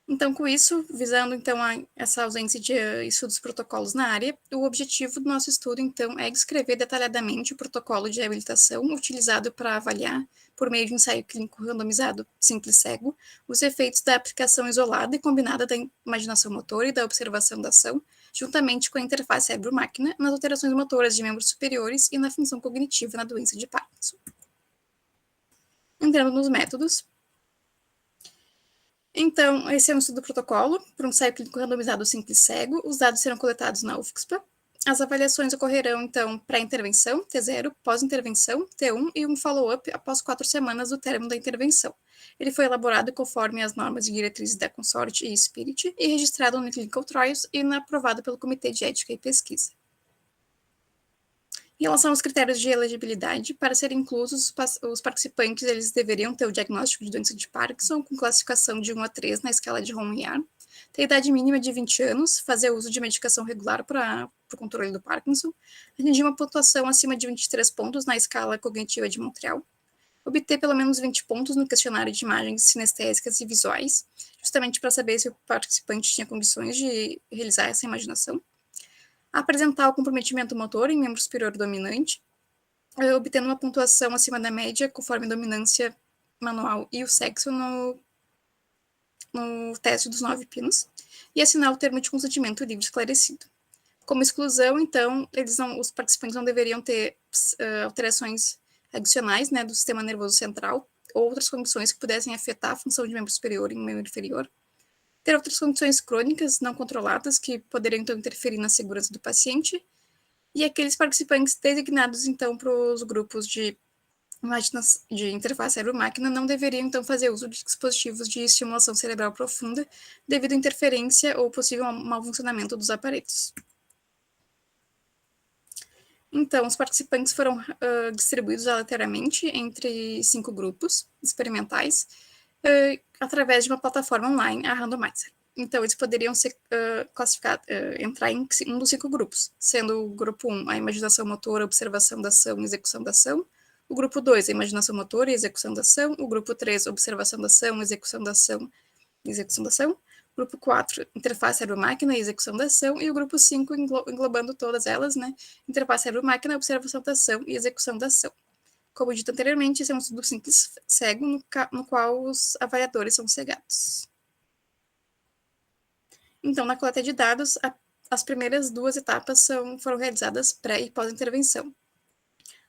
Speaker 9: Então, com isso, visando, então, essa ausência de estudos protocolos na área, o objetivo do nosso estudo, então, é descrever detalhadamente o protocolo de reabilitação utilizado para avaliar, por meio de um ensaio clínico randomizado simples cego, os efeitos da aplicação isolada e combinada da imaginação motora e da observação da ação, juntamente com a interface cérebro-máquina, nas alterações motoras de membros superiores e na função cognitiva na doença de Parkinson. Entrando nos métodos. Então, esse é um estudo protocolo, para um ensaio clínico randomizado simples cego. Os dados serão coletados na UFSPA. As avaliações ocorrerão, então, pré-intervenção, T0, pós-intervenção, T1, e um follow-up após 4 semanas do término da intervenção. Ele foi elaborado conforme as normas e diretrizes da Consorte e Spirit e registrado no Clinical Trials e aprovado pelo Comitê de Ética e Pesquisa. Em relação aos critérios de elegibilidade, para serem inclusos, os participantes eles deveriam ter o diagnóstico de doença de Parkinson com classificação de 1 a 3 na escala de Rohm-Yahr, ter idade mínima de 20 anos, fazer uso de medicação regular para o controle do Parkinson, atingir uma pontuação acima de 23 pontos na escala cognitiva de Montreal, obter pelo menos 20 pontos no questionário de imagens sinestésicas e visuais, justamente para saber se o participante tinha condições de realizar essa imaginação, apresentar o comprometimento motor em membro superior dominante, obtendo uma pontuação acima da média, conforme a dominância manual e o sexo no teste dos 9 pinos, e assinar o termo de consentimento livre esclarecido. Como exclusão, então, os participantes não deveriam ter alterações adicionais, né, do sistema nervoso central, ou outras condições que pudessem afetar a função de membro superior e membro inferior, ter outras condições crônicas não controladas que poderiam, então, interferir na segurança do paciente, e aqueles participantes designados, então, para os grupos de interface cérebro-máquina não deveriam, então, fazer uso de dispositivos de estimulação cerebral profunda devido à interferência ou possível mau funcionamento dos aparelhos. Então, os participantes foram distribuídos aleatoriamente entre 5 grupos experimentais, através de uma plataforma online, a Randomizer. Então, eles poderiam ser entrar em um dos 5 grupos, sendo o grupo 1 a imaginação motora, observação da ação e execução da ação, o grupo 2 a imaginação motora e execução da ação, o grupo 3 observação da ação, execução da ação e execução da ação, o grupo 4 interface cérebro-máquina e execução da ação, e o grupo 5 englobando todas elas, né, interface cérebro-máquina, observação da ação e execução da ação. Como dito anteriormente, esse é um estudo simples cego, no qual os avaliadores são cegados. Então, na coleta de dados, as primeiras 2 etapas foram realizadas pré- e pós-intervenção.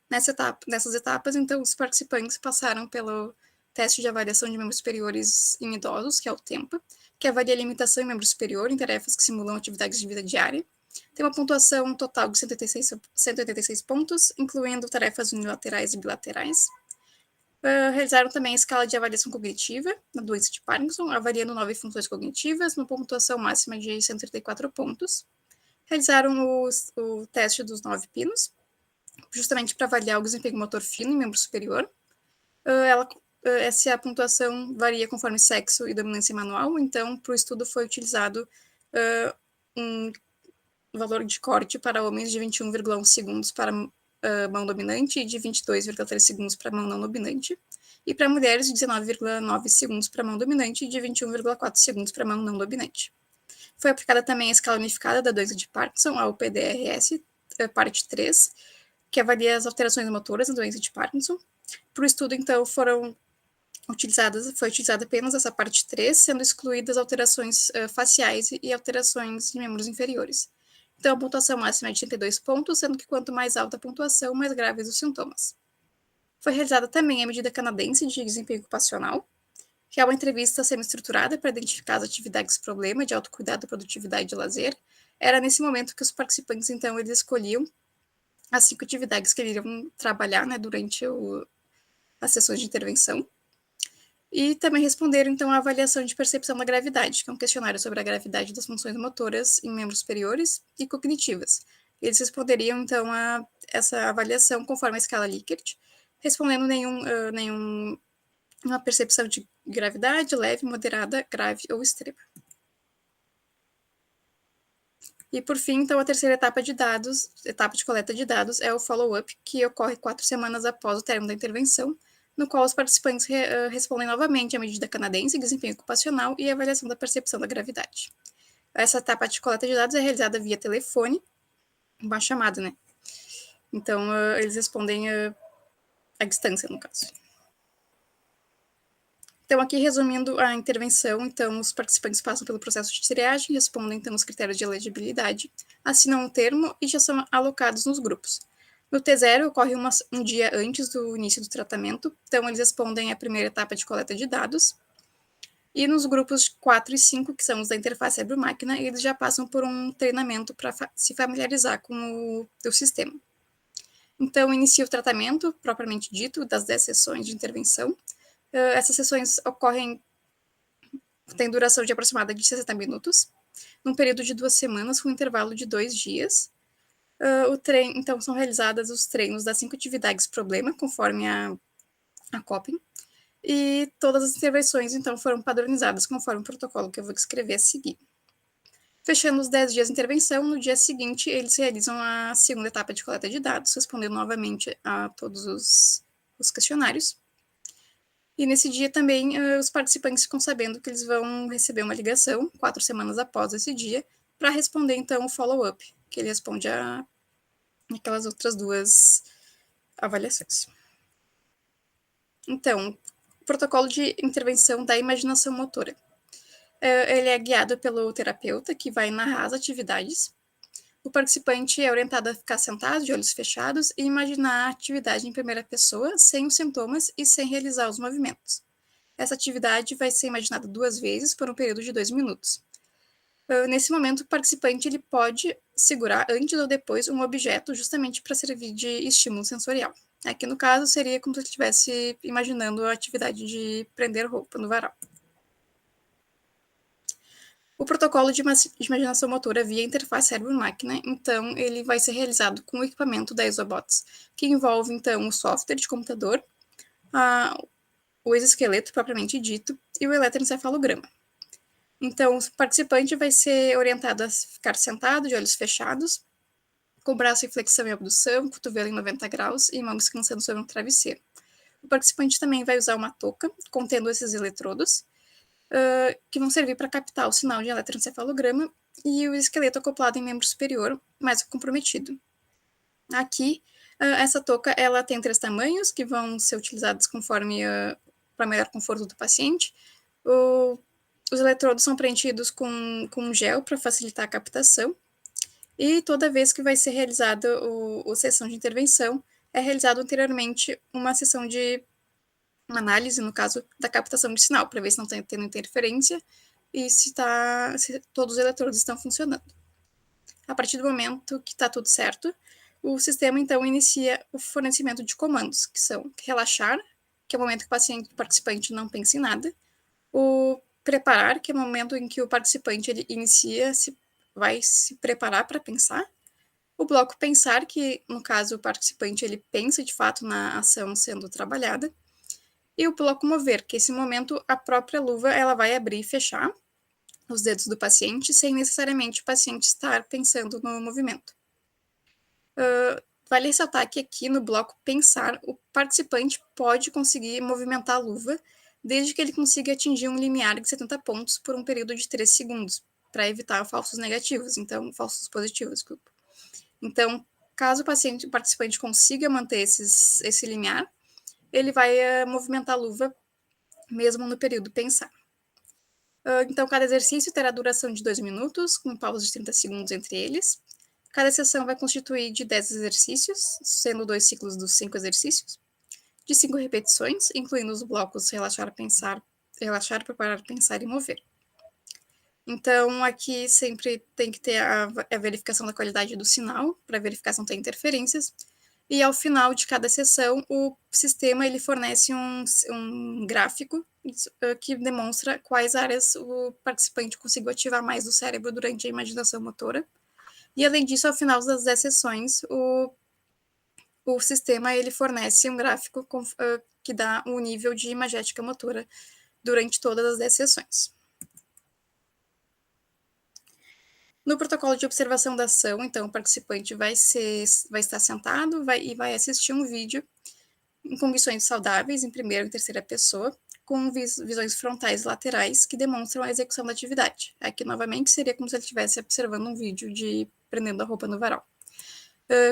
Speaker 9: Nessas etapas, então, os participantes passaram pelo teste de avaliação de membros superiores em idosos, que é o TEMPA, que avalia a limitação em membro superior em tarefas que simulam atividades de vida diária. Tem uma pontuação total de 186 pontos, incluindo tarefas unilaterais e bilaterais. Realizaram também a escala de avaliação cognitiva na doença de Parkinson, avaliando 9 funções cognitivas, uma pontuação máxima de 134 pontos. Realizaram o teste dos 9 pinos, justamente para avaliar o desempenho motor fino em membro superior. Essa pontuação varia conforme sexo e dominância manual, então, para o estudo foi utilizado um valor de corte para homens de 21,1 segundos para mão dominante e de 22,3 segundos para mão não dominante, e para mulheres de 19,9 segundos para mão dominante e de 21,4 segundos para mão não dominante. Foi aplicada também a escala unificada da doença de Parkinson, a UPDRS, parte 3, que avalia as alterações motoras na doença de Parkinson. Para o estudo, então, foi utilizada apenas essa parte 3, sendo excluídas alterações faciais e alterações de membros inferiores. Então, a pontuação máxima é de 32 pontos, sendo que quanto mais alta a pontuação, mais graves os sintomas. Foi realizada também a medida canadense de desempenho ocupacional, que é uma entrevista semi-estruturada para identificar as atividades problema de autocuidado, produtividade e lazer. Era nesse momento que os participantes, então, eles escolhiam as 5 atividades que eles iriam trabalhar, né, durante as sessões de intervenção. E também responderam, então, a avaliação de percepção da gravidade, que é um questionário sobre a gravidade das funções motoras em membros superiores e cognitivas. Eles responderiam, então, a essa avaliação conforme a escala Likert, respondendo uma percepção de gravidade leve, moderada, grave ou extrema. E, por fim, então, a terceira etapa de coleta de dados, é o follow-up, que ocorre 4 semanas após o término da intervenção, no qual os participantes respondem novamente à medida canadense, desempenho ocupacional e avaliação da percepção da gravidade. Essa etapa de coleta de dados é realizada via telefone, uma chamada, né? Então, eles respondem à distância, no caso. Então, aqui resumindo a intervenção, então, os participantes passam pelo processo de triagem, respondem, então, os critérios de elegibilidade, assinam um termo e já são alocados nos grupos. No T0, ocorre um dia antes do início do tratamento, então eles respondem à primeira etapa de coleta de dados, e nos grupos 4 e 5, que são os da interface cérebro-máquina, eles já passam por um treinamento para se familiarizar com o sistema. Então, inicia o tratamento, propriamente dito, das 10 sessões de intervenção. Essas sessões têm duração de aproximada de 60 minutos, num período de 2 semanas, com um intervalo de 2 dias. Então, são realizadas os treinos das 5 atividades problema, conforme a COPIN, e todas as intervenções, então, foram padronizadas conforme o protocolo que eu vou descrever a seguir. Fechando os 10 dias de intervenção, no dia seguinte, eles realizam a segunda etapa de coleta de dados, respondendo novamente a todos os questionários. E nesse dia também, os participantes ficam sabendo que eles vão receber uma ligação, 4 semanas após esse dia, para responder, então, o follow-up, que ele responde aquelas outras 2 avaliações. Então, o protocolo de intervenção da imaginação motora. Ele é guiado pelo terapeuta, que vai narrar as atividades. O participante é orientado a ficar sentado, de olhos fechados, e imaginar a atividade em primeira pessoa, sem os sintomas e sem realizar os movimentos. Essa atividade vai ser imaginada 2 vezes por um período de 2 minutos. Nesse momento, o participante ele pode segurar antes ou depois um objeto justamente para servir de estímulo sensorial. Aqui, no caso, seria como se ele estivesse imaginando a atividade de prender roupa no varal. O protocolo de imaginação motora via interface cérebro-máquina, então, ele vai ser realizado com o equipamento da Exobots, que envolve, então, o software de computador, o exoesqueleto propriamente dito e o eletroencefalograma. Então, o participante vai ser orientado a ficar sentado, de olhos fechados, com o braço em flexão e abdução, cotovelo em 90 graus e mão descansando sobre um travesseiro. O participante também vai usar uma touca contendo esses eletrodos, que vão servir para captar o sinal de eletroencefalograma e o esqueleto acoplado em membro superior mais comprometido. Aqui, essa touca ela tem 3 tamanhos que vão ser utilizados conforme para melhor conforto do paciente. Os eletrodos são preenchidos com gel para facilitar a captação. E toda vez que vai ser realizada a sessão de intervenção, é realizado anteriormente uma sessão de uma análise, no caso, da captação de sinal, para ver se não está tendo interferência e se todos os eletrodos estão funcionando. A partir do momento que está tudo certo, o sistema, então, inicia o fornecimento de comandos, que são relaxar, que é o momento que o participante não pensa em nada, o preparar, que é o momento em que o participante ele vai se preparar para pensar, o bloco pensar, que, no caso, o participante ele pensa, de fato, na ação sendo trabalhada, e o bloco mover, que esse momento a própria luva ela vai abrir e fechar os dedos do paciente, sem necessariamente o paciente estar pensando no movimento. Vale ressaltar que aqui no bloco pensar, o participante pode conseguir movimentar a luva, desde que ele consiga atingir um limiar de 70 pontos por um período de 3 segundos, para evitar falsos negativos, então, falsos positivos, desculpa. Então, Caso o participante consiga manter esse limiar, ele vai movimentar a luva mesmo no período pensar. Então, cada exercício terá duração de 2 minutos, com pausa de 30 segundos entre eles. Cada sessão vai constituir de 10 exercícios, sendo 2 ciclos dos 5 exercícios, de 5 repetições, incluindo os blocos relaxar, preparar, pensar e mover. Então, aqui sempre tem que ter a verificação da qualidade do sinal, para verificar se não tem interferências. E ao final de cada sessão, o sistema ele fornece um gráfico que demonstra quais áreas o participante conseguiu ativar mais do cérebro durante a imaginação motora. E, além disso, ao final das 10 sessões, o sistema ele fornece um gráfico que dá o nível de imagética motora durante todas as 10 sessões. No protocolo de observação da ação, então, o participante vai estar sentado e vai assistir um vídeo em condições saudáveis, em primeira e terceira pessoa, com visões frontais e laterais que demonstram a execução da atividade. Aqui, novamente, seria como se ele estivesse observando um vídeo de prendendo a roupa no varal.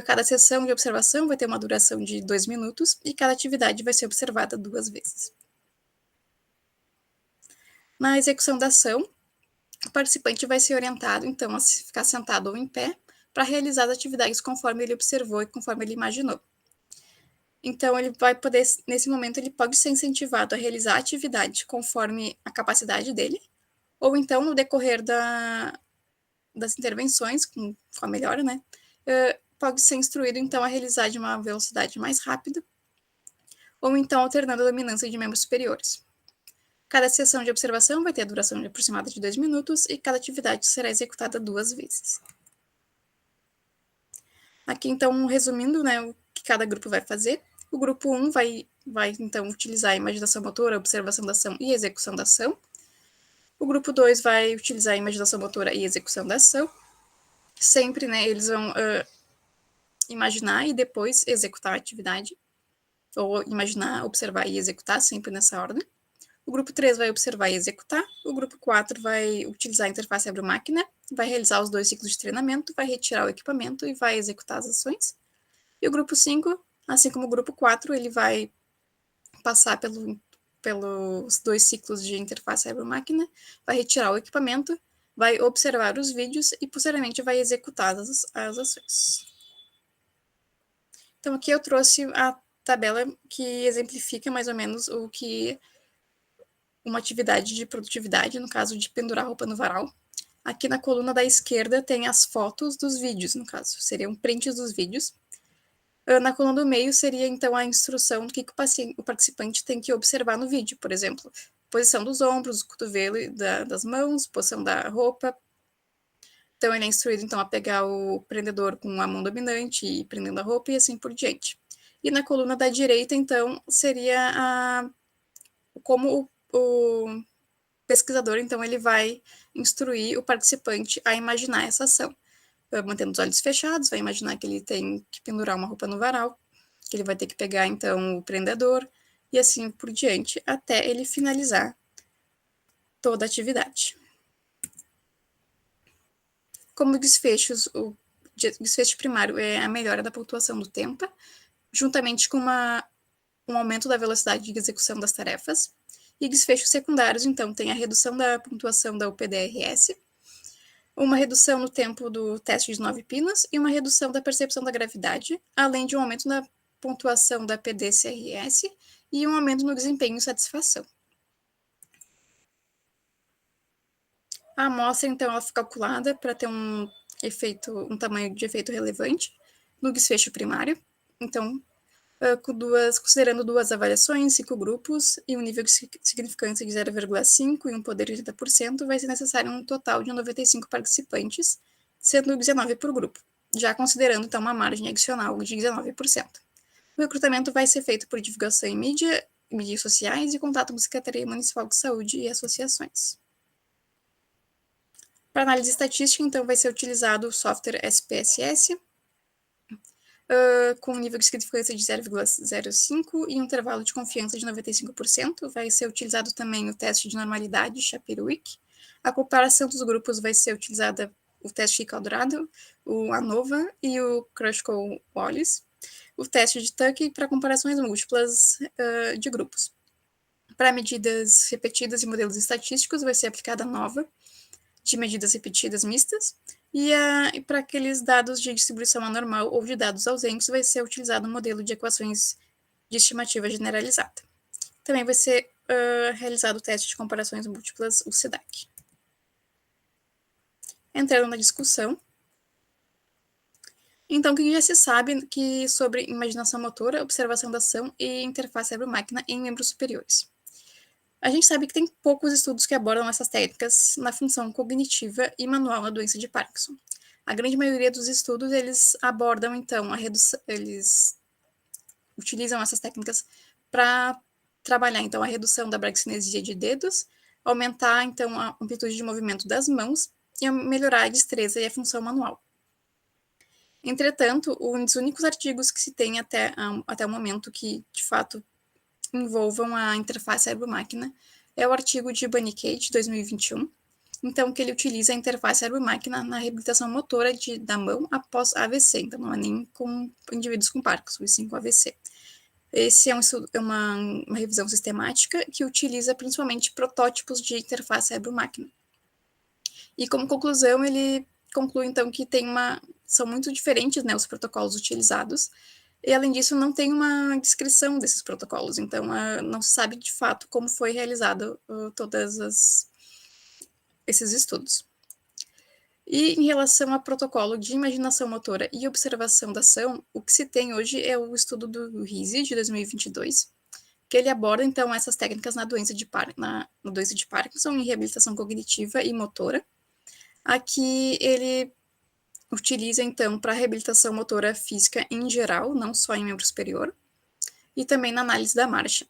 Speaker 9: Cada sessão de observação vai ter uma duração de 2 minutos e cada atividade vai ser observada 2 vezes. Na execução da ação, o participante vai ser orientado, então, a ficar sentado ou em pé para realizar as atividades conforme ele observou e conforme ele imaginou. Então, ele vai poder, nesse momento, ele pode ser incentivado a realizar a atividade conforme a capacidade dele, ou então, no decorrer das intervenções, com a melhora, né, pode ser instruído, então, a realizar de uma velocidade mais rápida, ou então alternando a dominância de membros superiores. Cada sessão de observação vai ter a duração aproximada de 2 minutos e cada atividade será executada 2 vezes. Aqui, então, resumindo, né, o que cada grupo vai fazer. O grupo 1 vai então, utilizar a imaginação motora, a observação da ação e a execução da ação. O grupo 2 vai utilizar a imaginação motora e a execução da ação. Sempre, né, eles vão imaginar e depois executar a atividade. Ou imaginar, observar e executar, sempre nessa ordem. O grupo 3 vai observar e executar. O grupo 4 vai utilizar a interface cérebro-máquina, vai realizar os 2 ciclos de treinamento, vai retirar o equipamento e vai executar as ações. E o grupo 5, assim como o grupo 4, ele vai passar pelos 2 ciclos de interface cérebro-máquina, vai retirar o equipamento, vai observar os vídeos e, posteriormente, vai executar as ações. Então, aqui eu trouxe a tabela que exemplifica mais ou menos o que uma atividade de produtividade, no caso de pendurar roupa no varal. Aqui na coluna da esquerda tem as fotos dos vídeos, no caso, seriam prints dos vídeos. Na coluna do meio seria, então, a instrução do que o participante tem que observar no vídeo, por exemplo, posição dos ombros, do cotovelo e das mãos, posição da roupa. Então, ele é instruído, então, a pegar o prendedor com a mão dominante e prendendo a roupa e assim por diante. E na coluna da direita, então, seria como o pesquisador, então, ele vai instruir o participante a imaginar essa ação. Mantendo os olhos fechados, vai imaginar que ele tem que pendurar uma roupa no varal, que ele vai ter que pegar, então, o prendedor, e assim por diante, até ele finalizar toda a atividade. Como desfechos, o desfecho primário é a melhora da pontuação do tempo, juntamente com um aumento da velocidade de execução das tarefas. E desfechos secundários, então, tem a redução da pontuação da UPDRS, uma redução no tempo do teste de 9 pinos e uma redução da percepção da gravidade, além de um aumento na pontuação da PDCRS e um aumento no desempenho e satisfação. A amostra, então, ela foi calculada para ter um tamanho de efeito relevante no desfecho primário. Então, considerando 2 avaliações, 5 grupos e um nível de significância de 0,5 e um poder de 80%, vai ser necessário um total de 95 participantes, sendo 19 por grupo, já considerando, então, uma margem adicional de 19%. O recrutamento vai ser feito por divulgação em mídias sociais e contato com a Secretaria Municipal de Saúde e associações. Para análise estatística, então, vai ser utilizado o software SPSS, com um nível de significância de 0,05 e um intervalo de confiança de 95%. Vai ser utilizado também o teste de normalidade, Shapiro-Wilk. A comparação dos grupos vai ser utilizada o teste Chico-Quadrado, o ANOVA e o Kruskal-Wallis, o teste de Tuck para comparações múltiplas de grupos. Para medidas repetidas e modelos estatísticos, vai ser aplicada a ANOVA, de medidas repetidas mistas, e para aqueles dados de distribuição anormal ou de dados ausentes, vai ser utilizado o modelo de equações de estimativa generalizada. Também vai ser realizado o teste de comparações múltiplas, o CDAC. Entrando na discussão. Então, o que já se sabe sobre imaginação motora, observação da ação e interface cérebro-máquina em membros superiores? A gente sabe que tem poucos estudos que abordam essas técnicas na função cognitiva e manual na doença de Parkinson. A grande maioria dos estudos, eles abordam, então, eles utilizam essas técnicas para trabalhar, então, a redução da braxinesia de dedos, aumentar, então, a amplitude de movimento das mãos e melhorar a destreza e a função manual. Entretanto, um dos únicos artigos que se tem até o momento que, de fato, envolvam a interface cérebro-máquina é o artigo de Bunny-Kate, de 2021, então, que ele utiliza a interface cérebro-máquina na reabilitação motora da mão após AVC, então não é nem com indivíduos com Parkinson, e sim com AVC. Esse é uma revisão sistemática que utiliza principalmente protótipos de interface cérebro-máquina. E como conclusão, ele conclui, então, que são muito diferentes, né, os protocolos utilizados, e, além disso, não tem uma descrição desses protocolos, então não se sabe, de fato, como foi realizado todos esses estudos. E, em relação ao protocolo de imaginação motora e observação da ação, o que se tem hoje é o estudo do RISE, de 2022, que ele aborda, então, essas técnicas na doença de Parkinson, em reabilitação cognitiva e motora. Aqui ele utiliza, então, para reabilitação motora física em geral, não só em membro superior, e também na análise da marcha.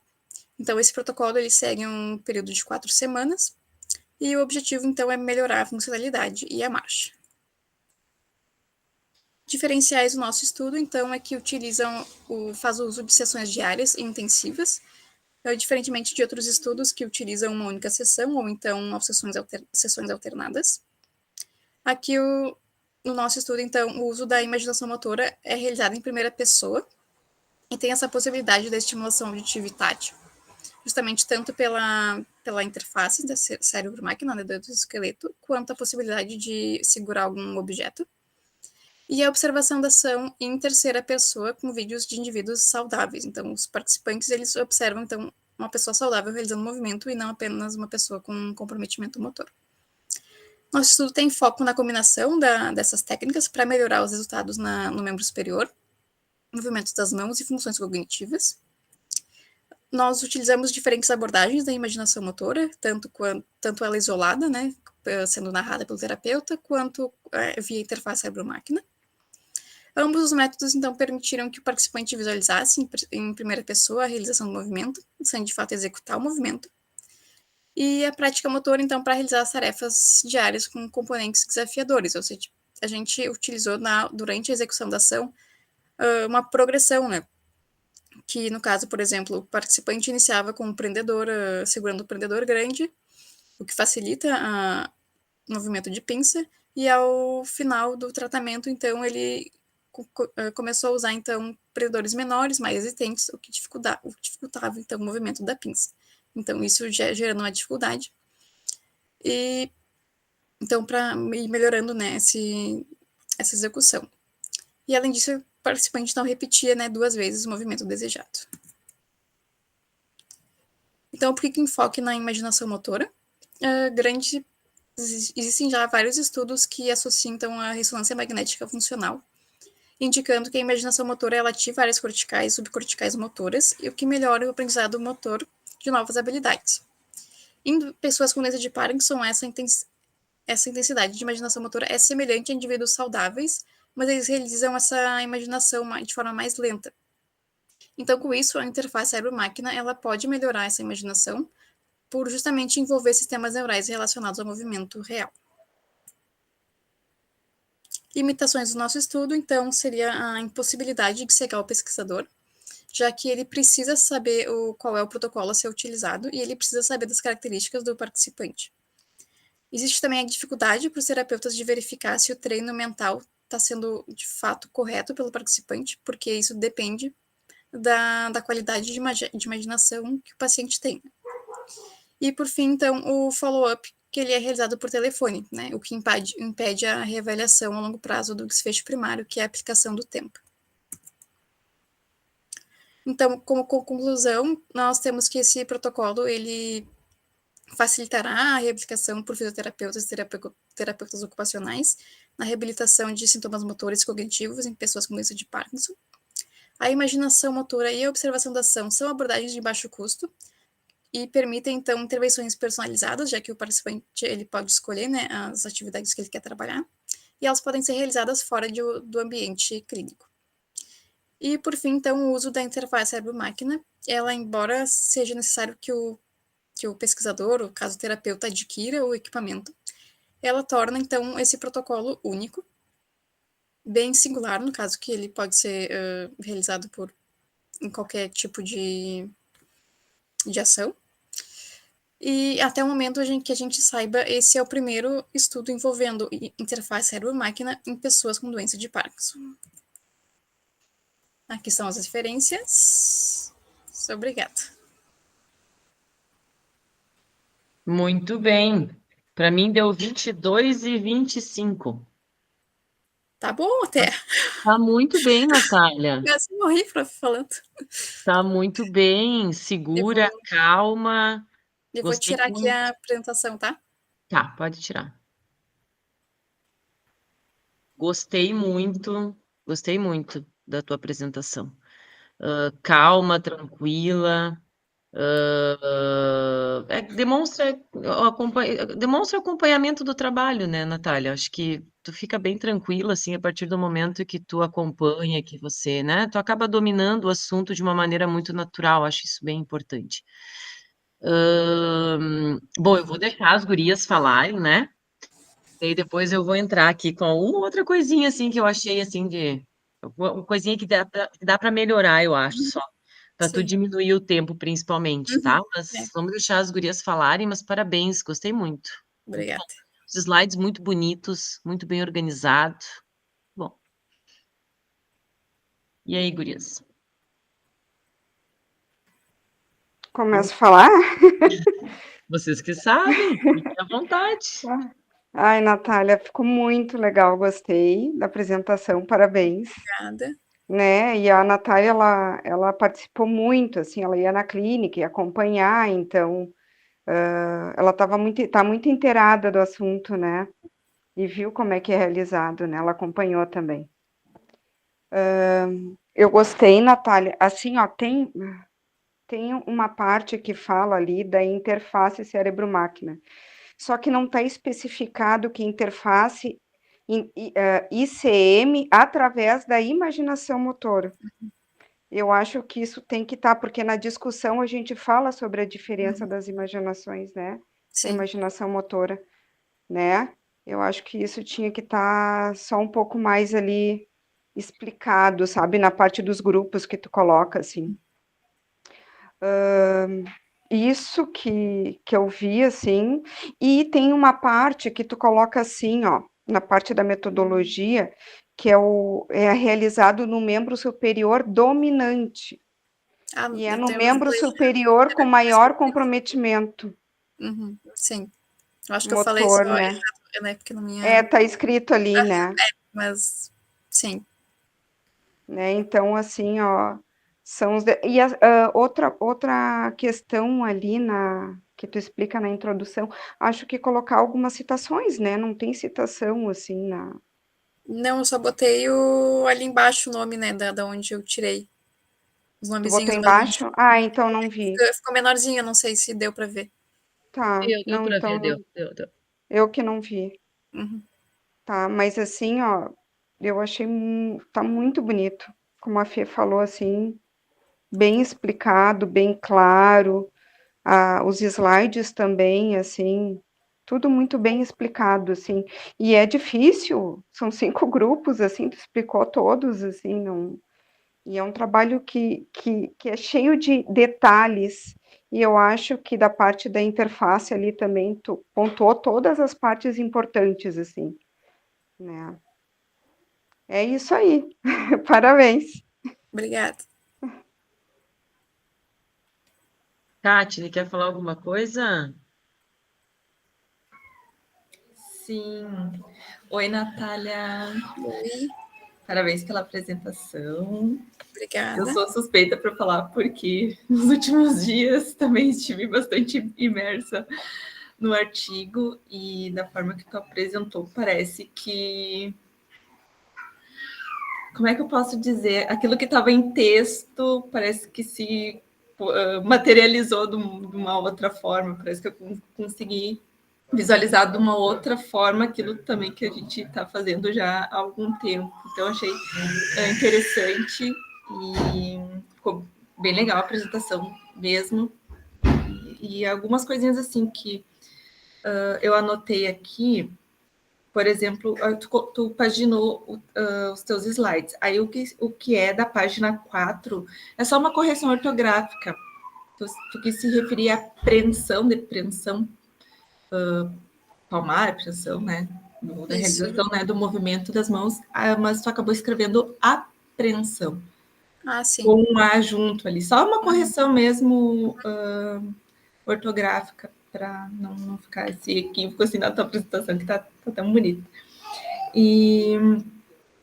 Speaker 9: Então, esse protocolo ele segue um período de 4 semanas, e o objetivo, então, é melhorar a funcionalidade e a marcha. Diferenciais do nosso estudo, então, é que faz uso de sessões diárias e intensivas, diferentemente de outros estudos que utilizam uma única sessão, ou então sessões alternadas. Aqui, no nosso estudo, então, o uso da imaginação motora é realizado em primeira pessoa e tem essa possibilidade da estimulação auditiva e tátil, justamente tanto pela interface da cérebro-máquina, né, do esqueleto, quanto a possibilidade de segurar algum objeto. E a observação da ação em terceira pessoa com vídeos de indivíduos saudáveis. Então, os participantes, eles observam, então, uma pessoa saudável realizando movimento e não apenas uma pessoa com comprometimento motor. Nosso estudo tem foco na combinação dessas técnicas para melhorar os resultados no membro superior, movimentos das mãos e funções cognitivas. Nós utilizamos diferentes abordagens da imaginação motora, tanto ela isolada, né, sendo narrada pelo terapeuta, quanto via interface cérebro-máquina. Ambos os métodos, então, permitiram que o participante visualizasse em primeira pessoa a realização do movimento, sem de fato executar o movimento. E a prática motora, então, para realizar as tarefas diárias com componentes desafiadores, ou seja, a gente utilizou durante a execução da ação uma progressão, né? Que, no caso, por exemplo, o participante iniciava com o prendedor, segurando o prendedor grande, o que facilita o movimento de pinça, e ao final do tratamento, então, ele começou a usar, então, prendedores menores, mais resistentes, o que dificultava, então, o movimento da pinça. Então, isso já gerando uma dificuldade. E, então, para ir melhorando, né, essa execução. E, além disso, o participante não repetia, né, 2 vezes o movimento desejado. Então, por que enfoque na imaginação motora? Existem já vários estudos que associam, então, a ressonância magnética funcional, indicando que a imaginação motora ela ativa áreas corticais e subcorticais motoras, e o que melhora o aprendizado motor de novas habilidades. Em pessoas com doença de Parkinson, essa intensidade de imaginação motora é semelhante a indivíduos saudáveis, mas eles realizam essa imaginação de forma mais lenta. Então, com isso, a interface cérebro-máquina ela pode melhorar essa imaginação por justamente envolver sistemas neurais relacionados ao movimento real. Limitações do nosso estudo, então, seria a impossibilidade de cegar o pesquisador, já que ele precisa saber qual é o protocolo a ser utilizado e ele precisa saber das características do participante. Existe também a dificuldade para os terapeutas de verificar se o treino mental está sendo, de fato, correto pelo participante, porque isso depende da qualidade de imaginação que o paciente tem. E, por fim, então, o follow-up, que ele é realizado por telefone, né? O que impede a reavaliação a longo prazo do desfecho primário, que é a aplicação do tempo. Então, como conclusão, nós temos que esse protocolo, ele facilitará a reaplicação por fisioterapeutas e terapeutas ocupacionais na reabilitação de sintomas motores e cognitivos em pessoas com doença de Parkinson. A imaginação motora e a observação da ação são abordagens de baixo custo e permitem, então, intervenções personalizadas, já que o participante ele pode escolher, né, as atividades que ele quer trabalhar, e elas podem ser realizadas fora do ambiente clínico. E, por fim, então, o uso da interface cérebro-máquina, ela, embora seja necessário que o pesquisador, ou caso o terapeuta, adquira o equipamento, ela torna, então, esse protocolo único, bem singular, no caso que ele pode ser realizado em qualquer tipo de ação. E até o momento que a gente saiba, esse é o primeiro estudo envolvendo interface cérebro-máquina em pessoas com doença de Parkinson. Aqui são as referências. Obrigada.
Speaker 1: Muito bem. Para mim deu 22 e 25.
Speaker 9: Tá bom até.
Speaker 1: Tá muito bem, Natália.
Speaker 9: Eu morri falando.
Speaker 1: Tá muito bem, segura, calma.
Speaker 9: Eu vou tirar aqui a apresentação, tá?
Speaker 1: Tá, pode tirar. Gostei muito da tua apresentação. Calma, tranquila. Demonstra acompanhamento do trabalho, né, Natália? Acho que tu fica bem tranquila, assim, a partir do momento que tu acompanha, que você, né, tu acaba dominando o assunto de uma maneira muito natural, acho isso bem importante. Bom, eu vou deixar as gurias falarem, né? E depois eu vou entrar aqui com uma outra coisinha, assim, que eu achei, assim, uma coisinha que dá para melhorar, eu acho, só. Para tu diminuir o tempo, principalmente, tá? Mas vamos deixar as gurias falarem, mas parabéns, gostei muito.
Speaker 9: Obrigada.
Speaker 1: Os slides muito bonitos, muito bem organizado. Bom. E aí, gurias?
Speaker 4: Começo a falar?
Speaker 1: Vocês que sabem, fiquem à vontade.
Speaker 4: Ai, Natália, ficou muito legal, gostei da apresentação, parabéns.
Speaker 9: Obrigada.
Speaker 4: Né? E a Natália, ela participou muito, assim, ela ia na clínica e acompanhar, então ela tá muito inteirada do assunto, né? E viu como é que é realizado, né? Ela acompanhou também. Eu gostei, Natália, assim, ó, tem uma parte que fala ali da interface cérebro-máquina, só que não está especificado que interface ICM através da imaginação motora. Eu acho que isso tem que estar, porque na discussão a gente fala sobre a diferença das imaginações, né?
Speaker 9: Sim.
Speaker 4: A imaginação motora, né? Eu acho que isso tinha que estar só um pouco mais ali explicado, sabe? Na parte dos grupos que tu coloca, assim. Isso que eu vi, assim, e tem uma parte que tu coloca assim, ó, na parte da metodologia, que é realizado no membro superior dominante, e é no membro superior com maior comprometimento.
Speaker 9: Sim, eu acho que
Speaker 4: motor,
Speaker 9: eu falei só
Speaker 4: né?
Speaker 9: errado, né? Porque na minha...
Speaker 4: Tá escrito ali, né?
Speaker 9: Mas, sim.
Speaker 4: Né? Então, assim, ó, são os... E outra questão ali que tu explica na introdução, acho que colocar algumas citações, né? Não tem citação, assim, na...
Speaker 9: Não, eu só botei ali embaixo o nome, né, da onde eu tirei. Os nomezinhos.
Speaker 4: Tu botou embaixo? Ah, então não vi.
Speaker 9: Ficou menorzinho, não sei se deu para ver.
Speaker 4: Tá,
Speaker 1: Deu
Speaker 4: não,
Speaker 1: pra
Speaker 4: então
Speaker 1: ver,
Speaker 4: não.
Speaker 1: deu.
Speaker 4: Eu que não vi. Tá, mas assim, ó, eu achei tá muito bonito, como a Fê falou, assim, bem explicado, bem claro, os slides também, assim, tudo muito bem explicado, assim, e é difícil, são 5 grupos, assim, tu explicou todos, assim, não... E é um trabalho que é cheio de detalhes, e eu acho que da parte da interface ali também tu pontuou todas as partes importantes, assim, né? É isso aí. Parabéns.
Speaker 9: Obrigada.
Speaker 1: Kátia, quer falar alguma coisa?
Speaker 8: Sim. Oi, Natália.
Speaker 9: Oi,
Speaker 8: Parabéns pela apresentação. Eu
Speaker 9: obrigada.
Speaker 8: sou suspeita para falar porque nos últimos dias também estive bastante imersa no artigo e da forma que tu apresentou, parece que... Como é que eu posso dizer? Aquilo que estava em texto parece que se materializou de uma outra forma, parece que eu consegui visualizar de uma outra forma aquilo também que a gente está fazendo já há algum tempo. Então, achei interessante e ficou bem legal a apresentação mesmo. E algumas coisinhas assim que eu anotei aqui, por exemplo, tu paginou os teus slides. Aí o que é da página 4 é só uma correção ortográfica. Tu quis se referir à preensão, depreensão palmar, apreensão, né? Da
Speaker 9: Isso.
Speaker 8: realização, né? Do movimento das mãos, mas tu acabou escrevendo apreensão.
Speaker 9: Ah, sim.
Speaker 8: Com um A junto ali. Só uma correção mesmo ortográfica, para não ficar esse equívoco assim na tua apresentação, que tá tão bonita. E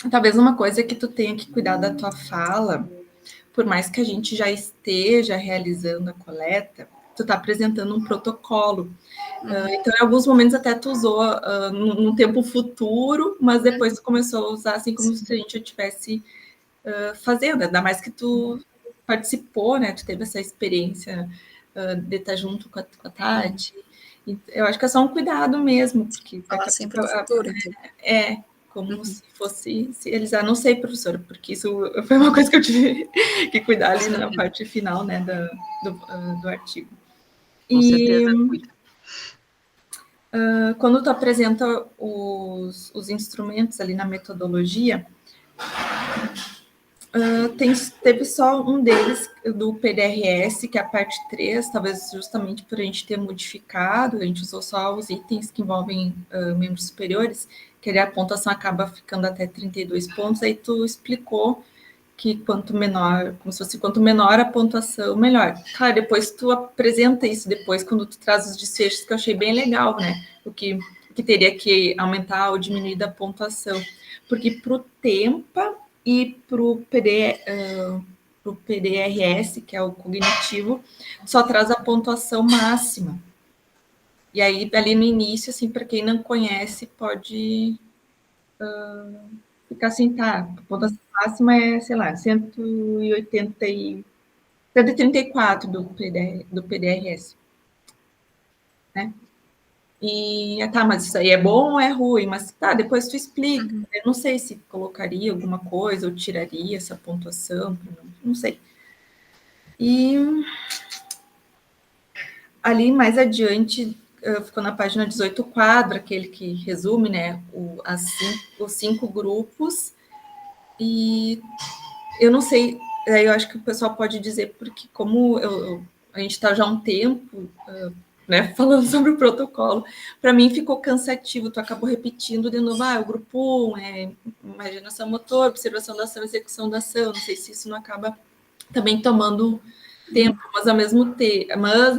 Speaker 8: talvez uma coisa que tu tenha que cuidar da tua fala, por mais que a gente já esteja realizando a coleta, tu tá apresentando um protocolo. Então, em alguns momentos até tu usou num tempo futuro, mas depois tu começou a usar assim como se a gente já estivesse fazendo, ainda mais que tu participou, né? Tu teve essa experiência de estar junto com a Tati. Eu acho que é só um cuidado mesmo, porque
Speaker 9: Falar sempre no futuro, então.
Speaker 8: como se fosse se realizar. Não sei, professora, porque isso foi uma coisa que eu tive que cuidar ali na parte final, né, do artigo.
Speaker 1: Com certeza cuida.
Speaker 8: Quando tu apresenta os instrumentos ali na metodologia, teve só um deles, do PDRS, que é a parte 3, talvez justamente por a gente ter modificado, a gente usou só os itens que envolvem membros superiores, que a pontuação acaba ficando até 32 pontos, aí tu explicou que quanto menor, como se fosse quanto menor a pontuação, melhor. Claro, depois tu apresenta isso depois, quando tu traz os desfechos, que eu achei bem legal, né? O que teria que aumentar ou diminuir da pontuação. Porque para o TEMPA e para o PDRS, que é o cognitivo, só traz a pontuação máxima. E aí, ali no início, assim, para quem não conhece, pode ficar assim, tá, a pontuação máxima é, sei lá, 134 do PDRS. Né? E, tá, mas isso aí é bom ou é ruim? Mas, tá, depois tu explica. Eu não sei se colocaria alguma coisa ou tiraria essa pontuação, não sei. E ali, mais adiante, ficou na página 18 o quadro, aquele que resume, né, os 5 grupos. E eu não sei, eu acho que o pessoal pode dizer, porque como a gente está já há um tempo né, falando sobre o protocolo, para mim ficou cansativo, tu acabou repetindo de novo, o grupo 1 é imaginação motor, observação da ação, execução da ação, não sei se isso não acaba também tomando tempo, mas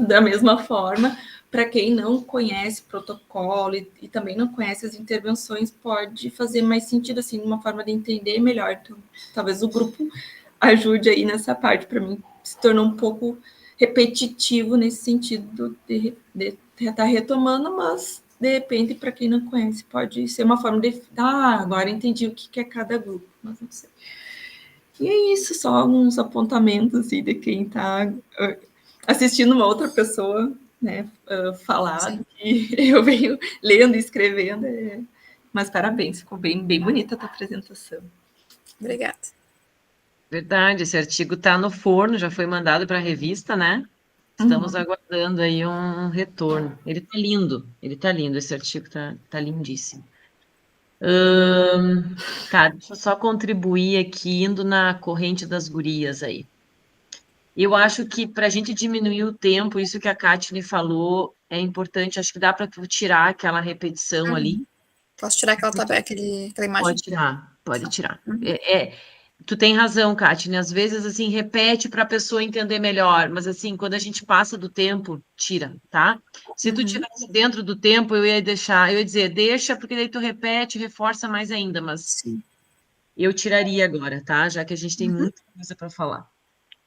Speaker 8: da mesma forma, para quem não conhece protocolo e também não conhece as intervenções, pode fazer mais sentido, assim, uma forma de entender melhor. Então, talvez o grupo ajude aí nessa parte. Para mim, se tornou um pouco repetitivo nesse sentido de estar retomando, mas, de repente, para quem não conhece, pode ser uma forma de... agora entendi o que é cada grupo, mas não sei. E é isso, só alguns apontamentos assim, de quem está assistindo uma outra pessoa, né, falar, e eu venho lendo e escrevendo. Mas parabéns, ficou bem bonita a tua apresentação.
Speaker 9: Obrigada.
Speaker 1: Verdade, esse artigo está no forno, já foi mandado para a revista, né? Estamos aguardando aí um retorno. Ele está lindo, esse artigo tá lindíssimo. Tá, deixa eu só contribuir aqui, indo na corrente das gurias aí. Eu acho que para a gente diminuir o tempo, isso que a Katine falou é importante. Acho que dá para tu tirar aquela repetição ali.
Speaker 9: Posso tirar aquela imagem?
Speaker 1: Pode tirar, pode tirar. Tu tem razão, Katine. Às vezes, assim, repete para a pessoa entender melhor, mas, assim, quando a gente passa do tempo, tira, tá? Se tu tirasse dentro do tempo, eu ia dizer, deixa, porque daí tu repete, reforça mais ainda, mas
Speaker 9: Sim.
Speaker 1: eu tiraria agora, tá? Já que a gente tem muita coisa para falar.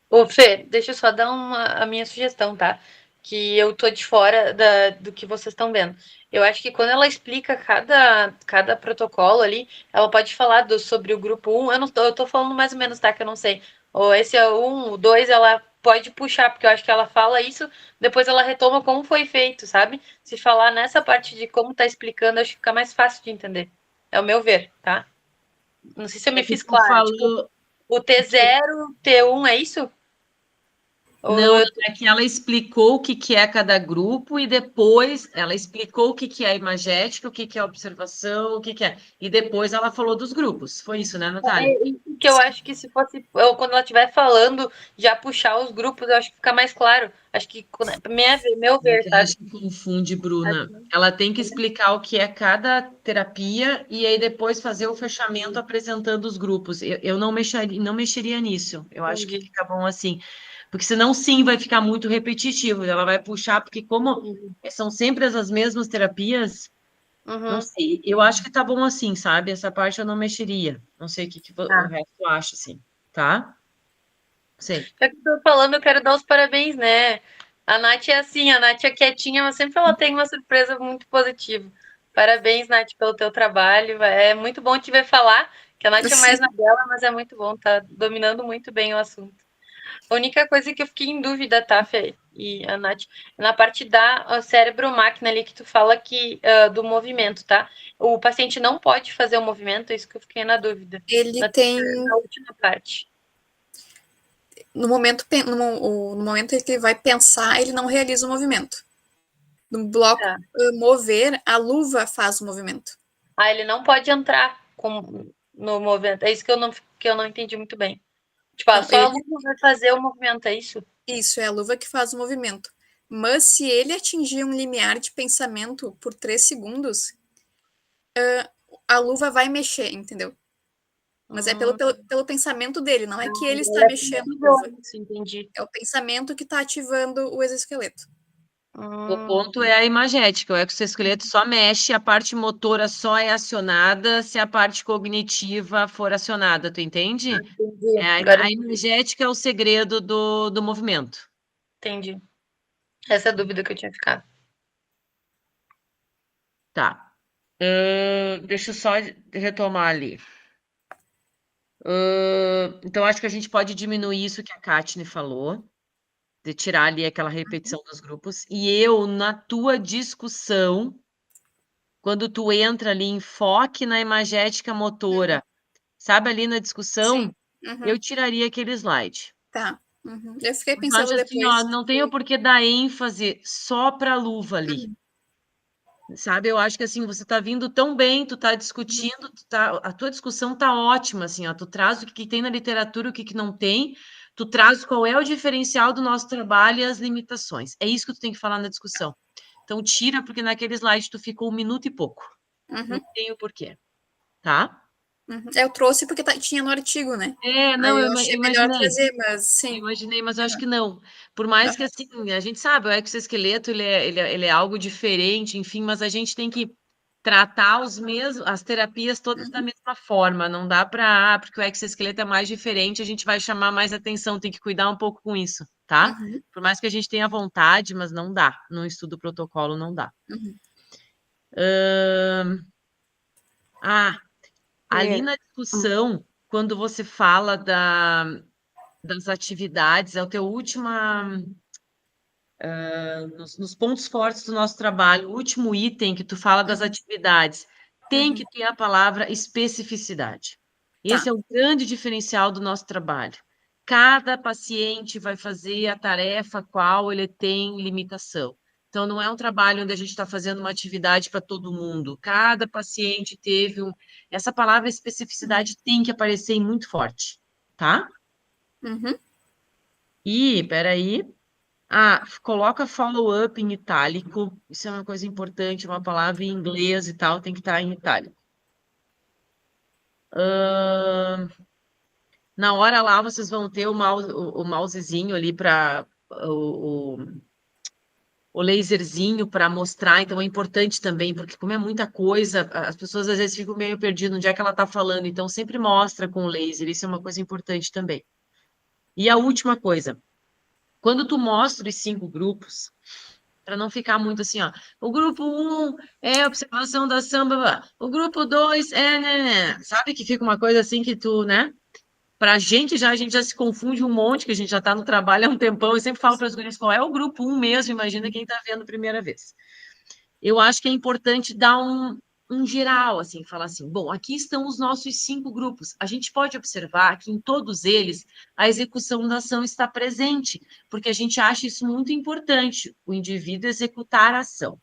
Speaker 5: Ô, Fê, deixa eu só dar a minha sugestão, tá? Que eu tô de fora do que vocês estão vendo. Eu acho que quando ela explica cada protocolo ali, ela pode falar sobre o grupo 1. Eu tô falando mais ou menos, tá? Que eu não sei. Ou esse é o 1, o 2, ela pode puxar, porque eu acho que ela fala isso, depois ela retoma como foi feito, sabe? Se falar nessa parte de como tá explicando, acho que fica mais fácil de entender. É o meu ver, tá? Não sei se eu me fiz claro. Tipo, o T0, T1, é isso?
Speaker 1: Não, é que ela explicou o que é cada grupo e depois ela explicou o que é a imagética, o que é a observação, o que é. E depois ela falou dos grupos. Foi isso, né, Natália?
Speaker 5: Que eu acho que se fosse, quando ela estiver falando, já puxar os grupos, eu acho que fica mais claro. Acho que, meu ver,
Speaker 1: Eu
Speaker 5: sabe?
Speaker 1: acho que confunde, Bruna. Ela tem que explicar o que é cada terapia e aí depois fazer o fechamento apresentando os grupos. Eu não mexeria nisso. Eu acho que fica bom assim. Porque senão, sim, vai ficar muito repetitivo. Ela vai puxar, porque como são sempre as mesmas terapias, não sei. Eu acho que tá bom assim, sabe? Essa parte eu não mexeria. Não sei o que o resto acha, assim. Tá? Sei.
Speaker 5: Já que eu tô falando, eu quero dar os parabéns, né? A Nath é assim, a Nath é quietinha, mas sempre ela tem uma surpresa muito positiva. Parabéns, Nath, pelo teu trabalho. É muito bom te ver falar, que a Nath é mais na dela, mas é muito bom, tá dominando muito bem o assunto. A única coisa que eu fiquei em dúvida, tá, Fê? E a Nath, na parte da cérebro-máquina ali que tu fala que do movimento, tá? O paciente não pode fazer o movimento, é isso que eu fiquei na dúvida.
Speaker 9: Ele
Speaker 5: Na última parte.
Speaker 9: No momento em que ele vai pensar, ele não realiza o movimento. No bloco mover, a luva faz o movimento.
Speaker 5: Ah, ele não pode entrar no movimento. É isso que eu não entendi muito bem. Tipo,
Speaker 9: Então,
Speaker 5: só a luva vai fazer o movimento, é isso?
Speaker 9: Isso, é a luva que faz o movimento. Mas se ele atingir um limiar de pensamento por 3 segundos, a luva vai mexer, entendeu? Mas é pelo pensamento dele, não é que ele está mexendo a luva.
Speaker 5: Entendi.
Speaker 9: É o pensamento que está ativando o exoesqueleto.
Speaker 1: O ponto é a imagética, o exoesqueleto só mexe, a parte motora só é acionada se a parte cognitiva for acionada, tu entende?
Speaker 5: Entendi.
Speaker 1: A imagética é o segredo do movimento.
Speaker 5: Entendi. Essa é a dúvida que eu tinha ficado.
Speaker 1: Tá. Deixa eu só retomar ali. Então, acho que a gente pode diminuir isso que a Katine falou, de tirar ali aquela repetição dos grupos. E eu, na tua discussão, quando tu entra ali, enfoque na imagética motora, sabe, ali na discussão, eu tiraria aquele slide.
Speaker 9: Tá. Eu fiquei
Speaker 1: Eu
Speaker 9: pensando
Speaker 1: acho assim, ó,
Speaker 9: depois.
Speaker 1: não tenho por que dar ênfase só para a luva ali. Sabe, eu acho que assim, você tá vindo tão bem, tu tá discutindo, a tua discussão tá ótima, assim, ó, tu traz o que tem na literatura, o que não tem, tu traz qual é o diferencial do nosso trabalho e as limitações. É isso que tu tem que falar na discussão. Então, tira, porque naquele slide tu ficou 1 minuto e pouco. Não tem o porquê, tá?
Speaker 9: Eu trouxe porque tinha no artigo, né?
Speaker 1: Não,
Speaker 9: eu
Speaker 1: eu
Speaker 9: achei
Speaker 1: imaginei.
Speaker 9: melhor trazer, mas sim.
Speaker 1: Eu imaginei, mas eu acho que não. Por mais que, assim, a gente sabe, o exoesqueleto, ele é algo diferente, enfim, mas a gente tem que tratar as terapias todas da mesma forma. Não dá para, porque o exoesqueleto é mais diferente, a gente vai chamar mais atenção, tem que cuidar um pouco com isso, tá? Por mais que a gente tenha vontade, mas não dá. No estudo protocolo, não dá. Ali na discussão, quando você fala das atividades, é o teu nos pontos fortes do nosso trabalho, o último item que tu fala das atividades, tem que ter a palavra especificidade. Esse é o grande diferencial do nosso trabalho. Cada paciente vai fazer a tarefa qual ele tem limitação. Então, não é um trabalho onde a gente está fazendo uma atividade para todo mundo. Cada paciente teve Essa palavra especificidade tem que aparecer muito forte, tá? E, peraí, coloca follow-up em itálico, isso é uma coisa importante, uma palavra em inglês e tal, tem que estar em itálico. Na hora lá, vocês vão ter o mousezinho ali para o laserzinho para mostrar, então é importante também, porque como é muita coisa, as pessoas às vezes ficam meio perdidas onde é que ela está falando, então sempre mostra com o laser, isso é uma coisa importante também. E a última coisa, quando tu mostra os 5 grupos, para não ficar muito assim, ó, o grupo 1 é observação da samba, o grupo 2 é, né, sabe que fica uma coisa assim que tu, né? Pra gente a gente já se confunde um monte, que a gente já está no trabalho há um tempão, e sempre falo para as gurias qual é o grupo 1 mesmo, imagina quem está vendo a primeira vez. Eu acho que é importante dar um geral, assim, falar assim, bom, aqui estão os nossos 5 grupos. A gente pode observar que em todos eles a execução da ação está presente, porque a gente acha isso muito importante, o indivíduo executar a ação.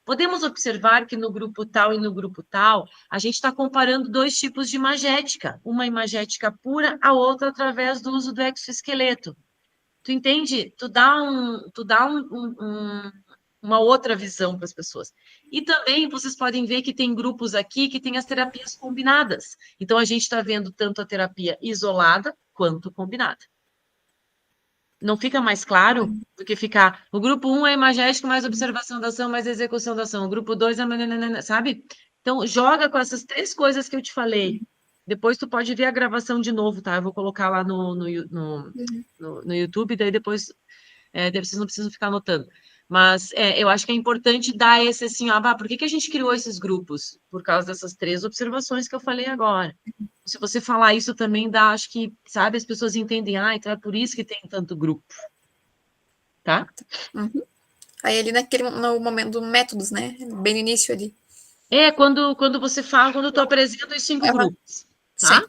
Speaker 1: Podemos observar que no grupo tal e no grupo tal, a gente está comparando 2 tipos de imagética, uma imagética pura, a outra através do uso do exoesqueleto. Tu entende? Tu dá uma outra visão para as pessoas. E também vocês podem ver que tem grupos aqui que têm as terapias combinadas. Então, a gente está vendo tanto a terapia isolada quanto combinada. Não fica mais claro do que ficar. O grupo 1 é imagético, mais observação da ação, mais execução da ação. O grupo 2 é. Sabe? Então, joga com essas 3 coisas que eu te falei. Depois tu pode ver a gravação de novo, tá? Eu vou colocar lá no YouTube, daí depois vocês não precisam ficar anotando. Mas eu acho que é importante dar esse assim, por que a gente criou esses grupos? Por causa dessas 3 observações que eu falei agora. Se você falar isso também dá, acho que, sabe, as pessoas entendem, então é por isso que tem tanto grupo. Tá?
Speaker 9: Uhum. Aí ali no momento do métodos, né? Bem no início ali.
Speaker 1: Quando você fala, quando tu apresenta os 5 grupos, tá?
Speaker 9: Sim.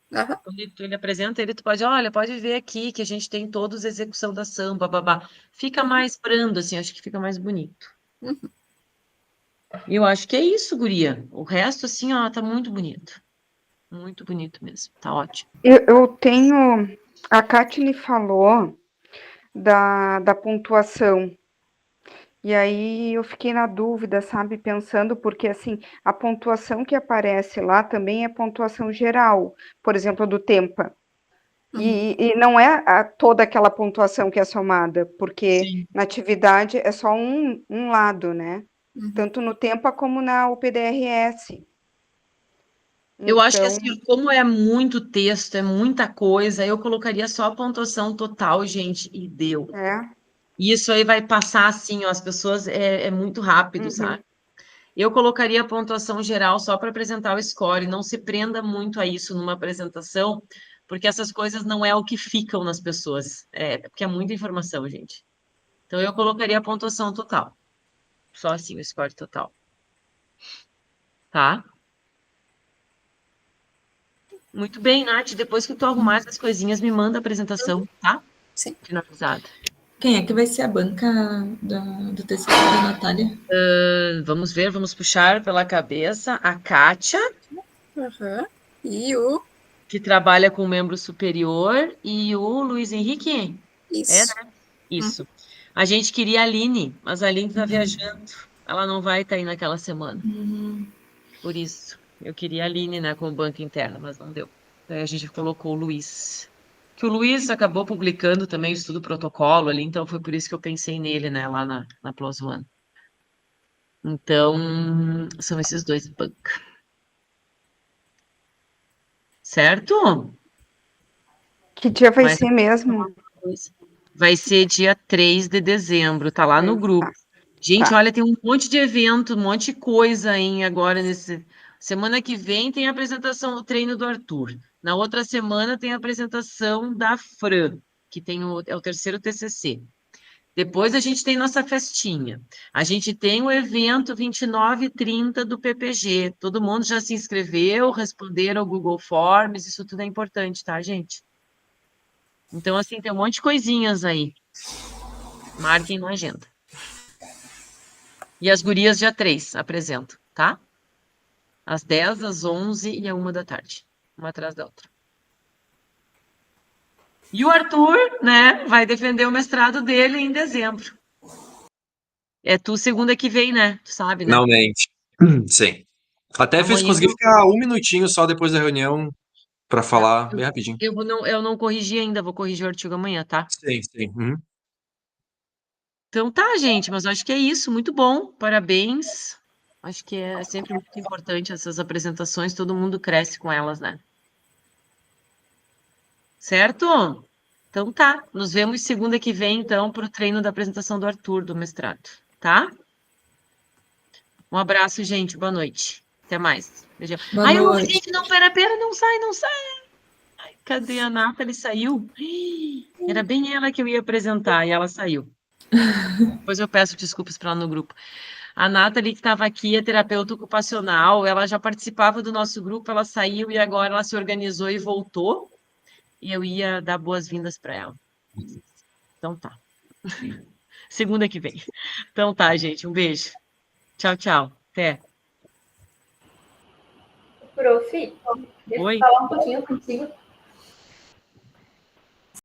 Speaker 9: Uhum.
Speaker 1: Quando ele apresenta, tu pode ver aqui que a gente tem todos a execução da ação, bababá. Fica mais brando, assim, acho que fica mais bonito.
Speaker 9: Uhum.
Speaker 1: Eu acho que é isso, guria. O resto, assim, tá muito bonito. Muito bonito mesmo, tá ótimo.
Speaker 4: Eu tenho... A Kathleen falou da pontuação. E aí eu fiquei na dúvida, sabe, pensando, porque assim, a pontuação que aparece lá também é pontuação geral, por exemplo, do Tempa. E não é toda aquela pontuação que é somada, porque
Speaker 1: Sim.
Speaker 4: na atividade é só um lado, né? Tanto no Tempa como na UPDRS.
Speaker 1: Eu acho que assim, como é muito texto, é muita coisa, eu colocaria só a pontuação total, gente, e deu. E isso aí vai passar assim, as pessoas é muito rápido, sabe? Eu colocaria a pontuação geral só para apresentar o score, não se prenda muito a isso numa apresentação, porque essas coisas não é o que ficam nas pessoas, porque é muita informação, gente. Então eu colocaria a pontuação total. Só assim, o score total. Tá? Muito bem, Nath. Depois que tu arrumar essas coisinhas, me manda a apresentação, tá?
Speaker 9: Sim.
Speaker 1: Finalizada.
Speaker 8: Quem é que vai ser a banca do TCC da Natália?
Speaker 1: Vamos ver, vamos puxar pela cabeça a Kátia.
Speaker 9: E o...
Speaker 1: Que trabalha com membro superior, e o Luiz Henrique.
Speaker 9: Isso.
Speaker 1: Né? Isso. A gente queria a Aline, mas a Aline está viajando. Ela não vai estar aí naquela semana. Por isso. Eu queria a Aline, né, com banca interna, mas não deu. Daí a gente colocou o Luiz. Que o Luiz acabou publicando também o estudo protocolo ali, então foi por isso que eu pensei nele, né, lá na Plus One. Então, são esses 2 banca. Certo?
Speaker 4: Que dia vai ser mesmo?
Speaker 1: Vai ser dia 3 de dezembro, tá lá no grupo. Gente, olha, tem um monte de evento, um monte de coisa aí agora nesse... Semana que vem tem a apresentação do treino do Arthur. Na outra semana tem a apresentação da Fran, que tem o 3º TCC. Depois a gente tem nossa festinha. A gente tem o evento 29 e 30 do PPG. Todo mundo já se inscreveu, responderam ao Google Forms, isso tudo é importante, tá, gente? Então, assim, tem um monte de coisinhas aí. Marquem na agenda. E as gurias dia 3 apresento, tá? Às 10, às 11 e à 1 da tarde. Uma atrás da outra. E o Arthur, né, vai defender o mestrado dele em dezembro. É tu segunda que vem, né? Tu sabe, né?
Speaker 10: Finalmente. Sim. Até
Speaker 1: Amanhã
Speaker 10: consegui ficar um minutinho só depois da reunião para falar bem rapidinho.
Speaker 1: eu não corrigi ainda, vou corrigir o artigo amanhã, tá?
Speaker 10: Sim, sim. Uhum.
Speaker 1: Então tá, gente, mas acho que é isso, muito bom, parabéns. Acho que é sempre muito importante essas apresentações, todo mundo cresce com elas, né? Certo? Então tá, nos vemos segunda que vem, então, para o treino da apresentação do Arthur, do mestrado, tá? Um abraço, gente, boa noite. Até mais. Beijão.
Speaker 8: Boa
Speaker 1: Ai,
Speaker 8: noite.
Speaker 1: gente, não, pera, não sai. Ai, cadê a Nathalie? Saiu? Era bem ela que eu ia apresentar e ela saiu. Depois eu peço desculpas para ela no grupo. A Nathalie, que estava aqui, é terapeuta ocupacional, ela já participava do nosso grupo, ela saiu e agora ela se organizou e voltou. E eu ia dar boas-vindas para ela. Então tá. Segunda que vem. Então tá, gente. Um beijo. Tchau, tchau. Até.
Speaker 6: Prof, deixa
Speaker 1: Oi?
Speaker 6: eu falar um pouquinho contigo.